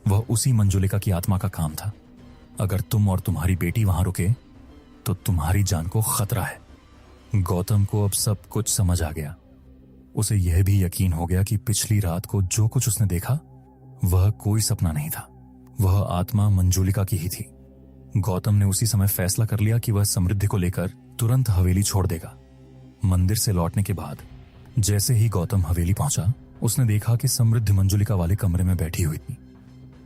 [SPEAKER 1] वह उसी मंजुलिका की आत्मा का काम था। अगर तुम और तुम्हारी बेटी वहां रुके तो तुम्हारी जान को खतरा है। गौतम को अब सब कुछ समझ आ गया। उसे यह भी यकीन हो गया कि पिछली रात को जो कुछ उसने देखा वह कोई सपना नहीं था। वह आत्मा मंजुलिका की ही थी। गौतम ने उसी समय फैसला कर लिया कि वह समृद्धि को लेकर तुरंत हवेली छोड़ देगा। मंदिर से लौटने के बाद जैसे ही गौतम हवेली पहुंचा, उसने देखा कि समृद्धि मंजुलिका वाले कमरे में बैठी हुई थी।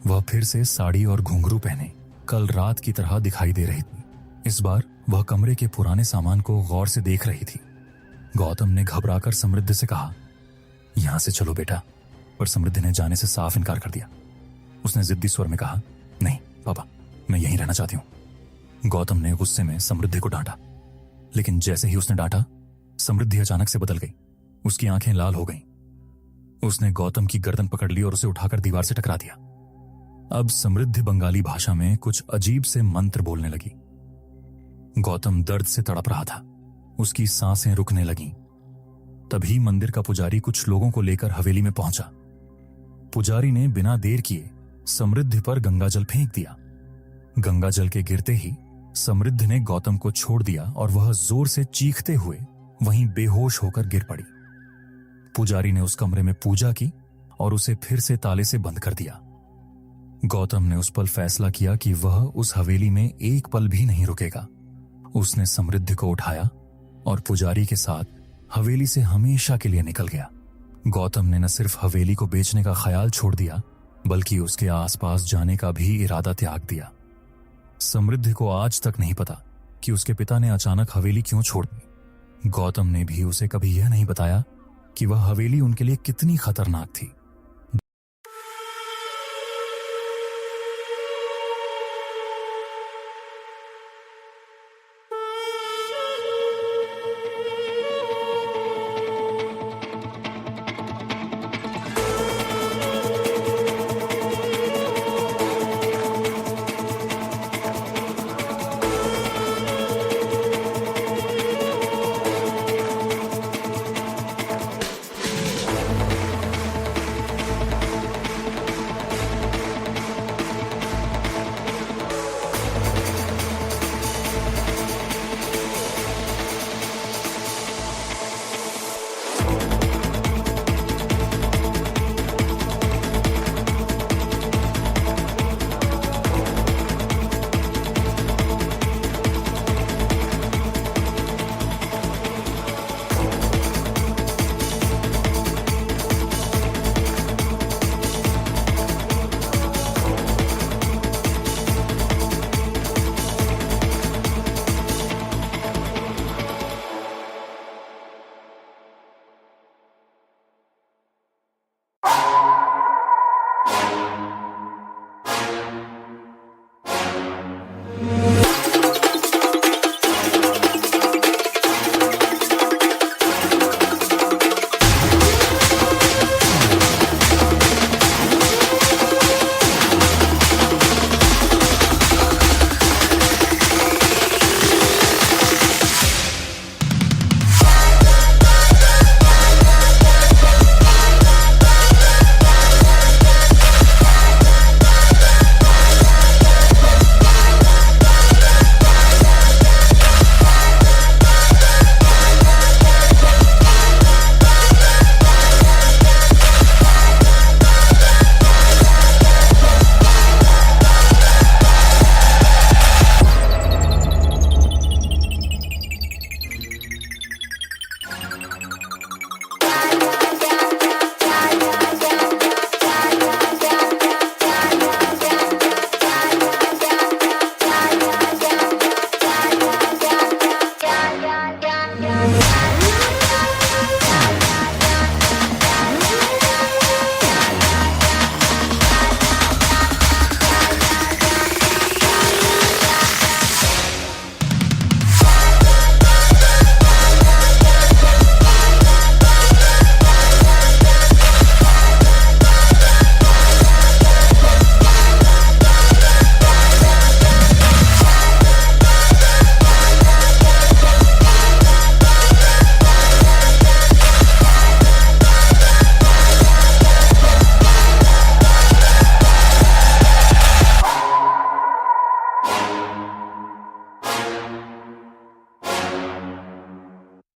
[SPEAKER 1] वह फिर से साड़ी और घुंघरू पहने कल रात की तरह दिखाई दे रही थी। इस बार वह कमरे के पुराने सामान को गौर से देख रही थी। गौतम ने घबराकर समृद्धि से कहा, यहां से चलो बेटा, पर समृद्धि ने जाने से साफ इनकार कर दिया। उसने जिद्दी स्वर में कहा, नहीं पापा, मैं यहीं रहना चाहती हूं। गौतम ने गुस्से में समृद्धि को डांटा, लेकिन जैसे ही उसने डांटा, समृद्धि अचानक से बदल गई। उसकी आंखें लाल हो गईं। उसने गौतम की गर्दन पकड़ ली और उसे उठाकर दीवार से टकरा दिया। अब समृद्धि बंगाली भाषा में कुछ अजीब से मंत्र बोलने लगी। गौतम दर्द से तड़प रहा था। उसकी सांसें रुकने लगीं। तभी मंदिर का पुजारी कुछ लोगों को लेकर हवेली में पहुंचा। पुजारी ने बिना देर किए समृद्धि पर गंगाजल फेंक दिया। गंगाजल के गिरते ही समृद्धि ने गौतम को छोड़ दिया और वह जोर से चीखते हुए वहीं बेहोश होकर गिर पड़ी। पुजारी ने उस कमरे में पूजा की और उसे फिर से ताले से बंद कर दिया। गौतम ने उस पल फैसला किया कि वह उस हवेली में एक पल भी नहीं रुकेगा। उसने समृद्धि को उठाया और पुजारी के साथ हवेली से हमेशा के लिए निकल गया। गौतम ने न सिर्फ हवेली को बेचने का ख्याल छोड़ दिया, बल्कि उसके आसपास जाने का भी इरादा त्याग दिया। समृद्धि को आज तक नहीं पता कि उसके पिता ने अचानक हवेली क्यों छोड़ दी। गौतम ने भी उसे कभी यह नहीं बताया कि वह हवेली उनके लिए कितनी खतरनाक थी।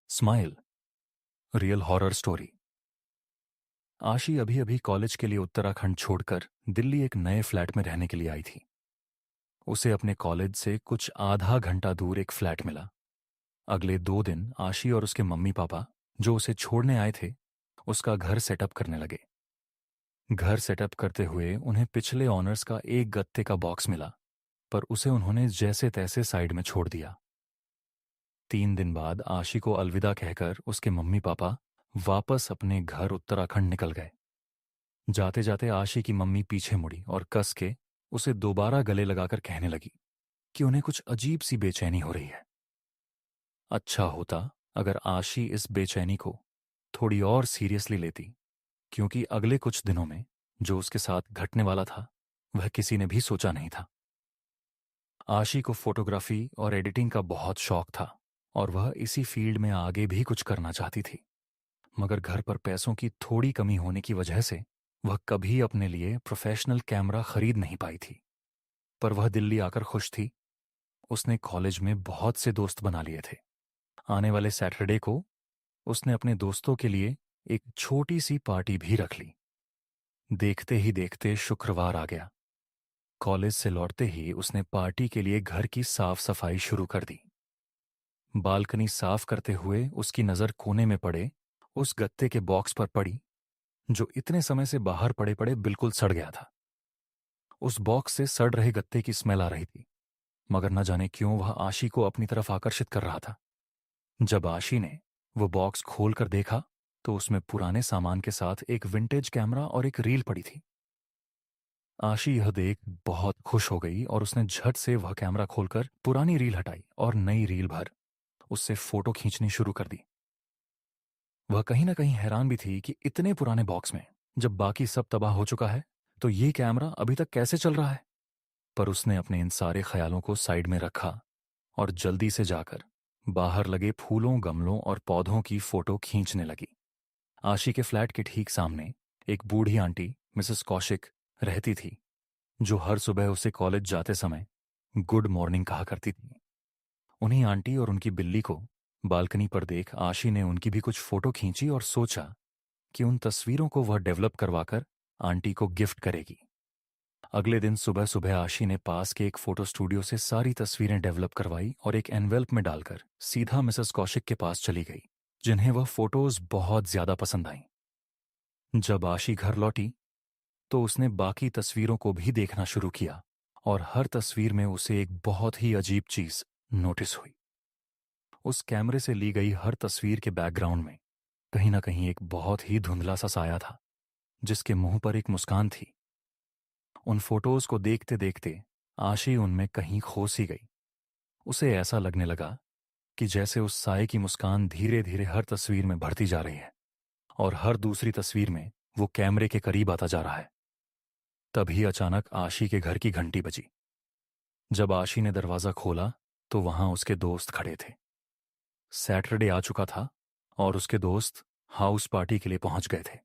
[SPEAKER 1] Smile, real horror story. आशी अभी अभी कॉलेज के लिए उत्तराखंड छोड़कर दिल्ली एक नए फ्लैट में रहने के लिए आई थी। उसे अपने कॉलेज से कुछ आधा घंटा दूर एक फ्लैट मिला। अगले 2 दिन आशी और उसके मम्मी पापा, जो उसे छोड़ने आए थे, उसका घर सेटअप करने लगे। घर सेटअप करते हुए उन्हें पिछले ऑनर्स का एक गत्ते का बॉक्स मिला, पर उसे उन्होंने जैसे तैसे साइड में छोड़ दिया। 3 दिन बाद आशी को अलविदा कहकर उसके मम्मी पापा वापस अपने घर उत्तराखंड निकल गए। जाते जाते आशी की मम्मी पीछे मुड़ी और कस के उसे दोबारा गले लगाकर कहने लगी कि उन्हें कुछ अजीब सी बेचैनी हो रही है। अच्छा होता अगर आशी इस बेचैनी को थोड़ी और सीरियसली लेती, क्योंकि अगले कुछ दिनों में जो उसके साथ घटने वाला था वह किसी ने भी सोचा नहीं था। आशी को फोटोग्राफी और एडिटिंग का बहुत शौक था और वह इसी फील्ड में आगे भी कुछ करना चाहती थी, मगर घर पर पैसों की थोड़ी कमी होने की वजह से वह कभी अपने लिए प्रोफेशनल कैमरा खरीद नहीं पाई थी। पर वह दिल्ली आकर खुश थी। उसने कॉलेज में बहुत से दोस्त बना लिए थे। आने वाले सैटरडे को उसने अपने दोस्तों के लिए एक छोटी सी पार्टी भी रख ली। देखते ही देखते शुक्रवार आ गया। कॉलेज से लौटते ही उसने पार्टी के लिए घर की साफ सफाई शुरू कर दी। बालकनी साफ करते हुए उसकी नजर कोने में पड़े उस गत्ते के बॉक्स पर पड़ी जो इतने समय से बाहर पड़े पड़े बिल्कुल सड़ गया था। उस बॉक्स से सड़ रहे गत्ते की स्मेल आ रही थी, मगर न जाने क्यों वह आशी को अपनी तरफ आकर्षित कर रहा था। जब आशी ने वो बॉक्स खोलकर देखा तो उसमें पुराने सामान के साथ एक विंटेज कैमरा और एक रील पड़ी थी। आशी यह देख बहुत खुश हो गई और उसने झट से वह कैमरा खोलकर पुरानी रील हटाई और नई रील भर उससे फोटो खींचनी शुरू कर दी। वह कहीं ना कहीं हैरान भी थी कि इतने पुराने बॉक्स में जब बाकी सब तबाह हो चुका है तो ये कैमरा अभी तक कैसे चल रहा है। पर उसने अपने इन सारे ख्यालों को साइड में रखा और जल्दी से जाकर बाहर लगे फूलों, गमलों और पौधों की फोटो खींचने लगी। आशी के फ्लैट के ठीक सामने एक बूढ़ी आंटी मिसेस कौशिक रहती थी, जो हर सुबह उसे कॉलेज जाते समय गुड मॉर्निंग कहा करती थी। उन्हीं आंटी और उनकी बिल्ली को बालकनी पर देख आशी ने उनकी भी कुछ फोटो खींची और सोचा कि उन तस्वीरों को वह डेवलप करवाकर आंटी को गिफ्ट करेगी। अगले दिन सुबह सुबह आशी ने पास के एक फोटो स्टूडियो से सारी तस्वीरें डेवलप करवाई और एक एनवेल्प में डालकर सीधा मिसेस कौशिक के पास चली गई, जिन्हें वह फोटोज बहुत ज्यादा पसंद आईं। जब आशी घर लौटी तो उसने बाकी तस्वीरों को भी देखना शुरू किया और हर तस्वीर में उसे एक बहुत ही अजीब चीज नोटिस हुई। उस कैमरे से ली गई हर तस्वीर के बैकग्राउंड में कहीं ना कहीं एक बहुत ही धुंधला सा साया था, जिसके मुंह पर एक मुस्कान थी। उन फोटोज को देखते देखते आशी उनमें कहीं खो सी गई। उसे ऐसा लगने लगा कि जैसे उस साये की मुस्कान धीरे धीरे हर तस्वीर में बढ़ती जा रही है और हर दूसरी तस्वीर में वो कैमरे के करीब आता जा रहा है। तभी अचानक आशी के घर की घंटी बजी। जब आशी ने दरवाजा खोला तो वहां उसके दोस्त खड़े थे। सैटरडे आ चुका था और उसके दोस्त हाउस पार्टी के लिए पहुंच गए थे।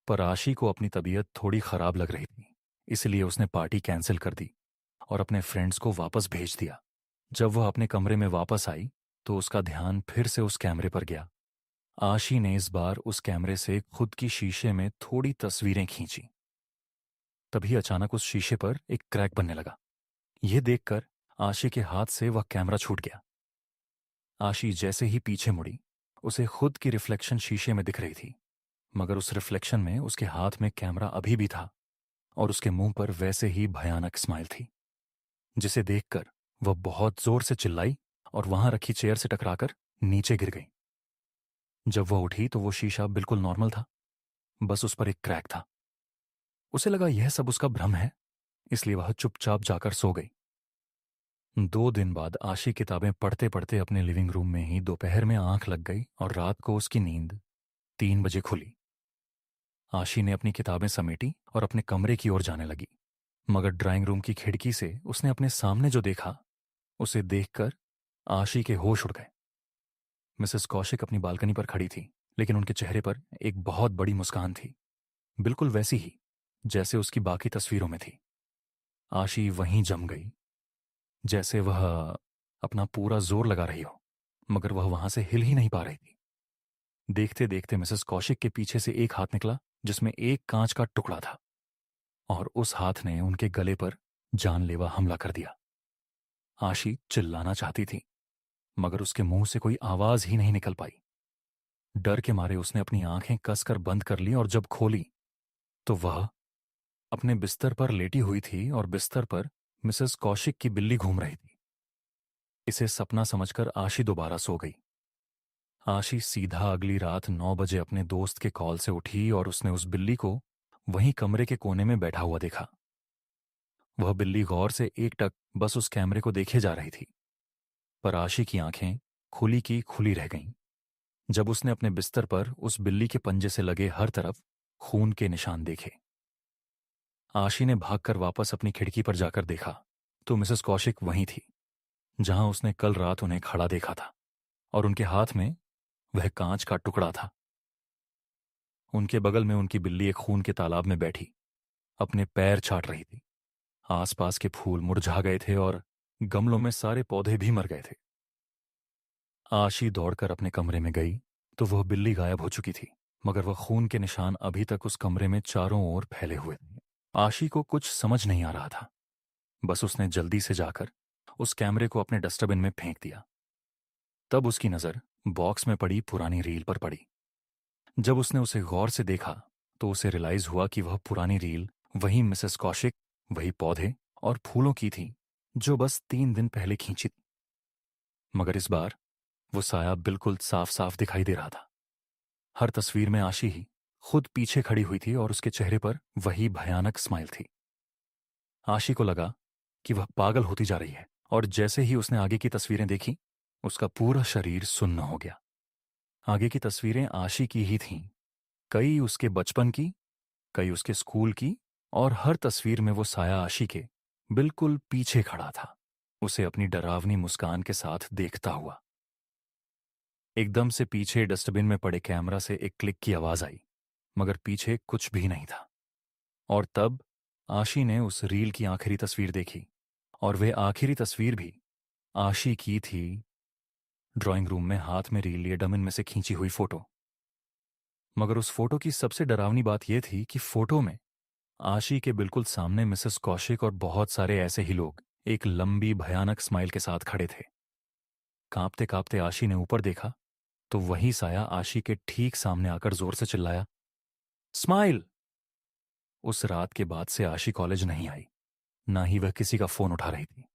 [SPEAKER 1] पर आशी को अपनी तबीयत थोड़ी खराब लग रही थी, इसलिए उसने पार्टी कैंसिल कर दी और अपने फ्रेंड्स को वापस भेज दिया। जब वह अपने कमरे में वापस आई तो उसका ध्यान फिर से उस कैमरे पर गया। आशी ने इस बार उस कैमरे से खुद की शीशे में थोड़ी तस्वीरें खींची। तभी अचानक उस शीशे पर एक क्रैक बनने लगा। यह देखकर आशी के हाथ से वह कैमरा छूट गया। आशी जैसे ही पीछे मुड़ी, उसे खुद की रिफ्लेक्शन शीशे में दिख रही थी, मगर उस रिफ्लेक्शन में उसके हाथ में कैमरा अभी भी था और उसके मुंह पर वैसे ही भयानक स्माइल थी, जिसे देखकर वह बहुत जोर से चिल्लाई और वहां रखी चेयर से टकराकर नीचे गिर गई। जब वह उठी तो वो शीशा बिल्कुल नॉर्मल था, बस उस पर एक क्रैक था। उसे लगा यह सब उसका भ्रम है, इसलिए वह चुपचाप जाकर सो गई। 2 दिन बाद आशी किताबें पढ़ते पढ़ते अपने लिविंग रूम में ही दोपहर में आंख लग गई और रात को उसकी नींद 3 बजे खुली। आशी ने अपनी किताबें समेटी और अपने कमरे की ओर जाने लगी, मगर ड्राइंग रूम की खिड़की से उसने अपने सामने जो देखा उसे देखकर आशी के होश उड़ गए। मिसेस कौशिक अपनी बालकनी पर खड़ी थी, लेकिन उनके चेहरे पर एक बहुत बड़ी मुस्कान थी, बिल्कुल वैसी ही जैसे उसकी बाकी तस्वीरों में थी। आशी वहीं जम गई, जैसे वह अपना पूरा जोर लगा रही हो, मगर वह वहां से हिल ही नहीं पा रही थी। देखते देखते मिसेस कौशिक के पीछे से एक हाथ निकला जिसमें एक कांच का टुकड़ा था और उस हाथ ने उनके गले पर जानलेवा हमला कर दिया। आशी चिल्लाना चाहती थी, मगर उसके मुंह से कोई आवाज ही नहीं निकल पाई। डर के मारे उसने अपनी आंखें कसकर बंद कर ली और जब खोली तो वह अपने बिस्तर पर लेटी हुई थी और बिस्तर पर मिसेस कौशिक की बिल्ली घूम रही थी। इसे सपना समझकर आशी दोबारा सो गई। आशी सीधा अगली रात 9 बजे अपने दोस्त के कॉल से उठी और उसने उस बिल्ली को वहीं कमरे के कोने में बैठा हुआ देखा। वह बिल्ली गौर से एकटक बस उस कैमरे को देखे जा रही थी, पर आशी की आंखें खुली की खुली रह गईं जब उसने अपने बिस्तर पर उस बिल्ली के पंजे से लगे हर तरफ खून के निशान देखे। आशी ने भागकर वापस अपनी खिड़की पर जाकर देखा तो मिसेस कौशिक वहीं थी, जहां उसने कल रात उन्हें खड़ा देखा था, और उनके हाथ में वह कांच का टुकड़ा था। उनके बगल में उनकी बिल्ली एक खून के तालाब में बैठी अपने पैर चाट रही थी। आसपास के फूल मुरझा गए थे और गमलों में सारे पौधे भी मर गए थे। आशी दौड़कर अपने कमरे में गई तो वह बिल्ली गायब हो चुकी थी, मगर वह खून के निशान अभी तक उस कमरे में चारों ओर फैले हुए थे। आशी को कुछ समझ नहीं आ रहा था। बस उसने जल्दी से जाकर उस कैमरे को अपने डस्टबिन में फेंक दिया। तब उसकी नजर बॉक्स में पड़ी पुरानी रील पर पड़ी। जब उसने उसे गौर से देखा तो उसे रियलाइज हुआ कि वह पुरानी रील वही मिसेस कौशिक, वही पौधे और फूलों की थी जो बस 3 दिन पहले खींची थी। मगर इस बार वो साया बिल्कुल साफ साफ दिखाई दे रहा था। हर तस्वीर में आशी ही खुद पीछे खड़ी हुई थी और उसके चेहरे पर वही भयानक स्माइल थी। आशी को लगा कि वह पागल होती जा रही है, और जैसे ही उसने आगे की तस्वीरें देखी उसका पूरा शरीर सुन्न हो गया। आगे की तस्वीरें आशी की ही थीं, कई उसके बचपन की, कई उसके स्कूल की, और हर तस्वीर में वो साया आशी के बिल्कुल पीछे खड़ा था, उसे अपनी डरावनी मुस्कान के साथ देखता हुआ। एकदम से पीछे डस्टबिन में पड़े कैमरा से एक क्लिक की आवाज आई, मगर पीछे कुछ भी नहीं था। और तब आशी ने उस रील की आखिरी तस्वीर देखी, और वह आखिरी तस्वीर भी आशी की थी। ड्राइंग रूम में हाथ में रील लिए डमिन में से खींची हुई फोटो। मगर उस फोटो की सबसे डरावनी बात यह थी कि फोटो में आशी के बिल्कुल सामने मिसेस कौशिक और बहुत सारे ऐसे ही लोग एक लंबी भयानक स्माइल के साथ खड़े थे। कांपते कांपते आशी ने ऊपर देखा तो वही साया आशी के ठीक सामने आकर जोर से चिल्लाया, स्माइल। उस रात के बाद से आशी कॉलेज नहीं आई, ना ही वह किसी का फोन उठा रही थी।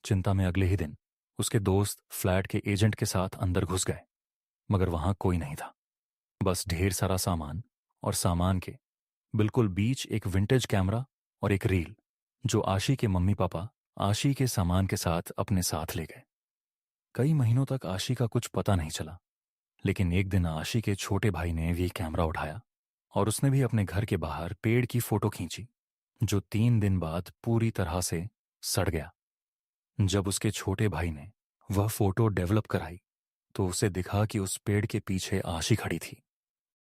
[SPEAKER 1] चिंता में अगले ही दिन उसके दोस्त फ्लैट के एजेंट के साथ अंदर घुस गए, मगर वहां कोई नहीं था। बस ढेर सारा सामान, और सामान के बिल्कुल बीच एक विंटेज कैमरा और एक रील जो आशी के मम्मी पापा आशी के सामान के साथ अपने साथ ले गए। कई महीनों तक आशी का कुछ पता नहीं चला, लेकिन एक दिन आशी के छोटे भाई ने भी कैमरा उठाया और उसने भी अपने घर के बाहर पेड़ की फोटो खींची जो 3 दिन बाद पूरी तरह से सड़ गया। जब उसके छोटे भाई ने वह फोटो डेवलप कराई तो उसे दिखा कि उस पेड़ के पीछे आशी खड़ी थी,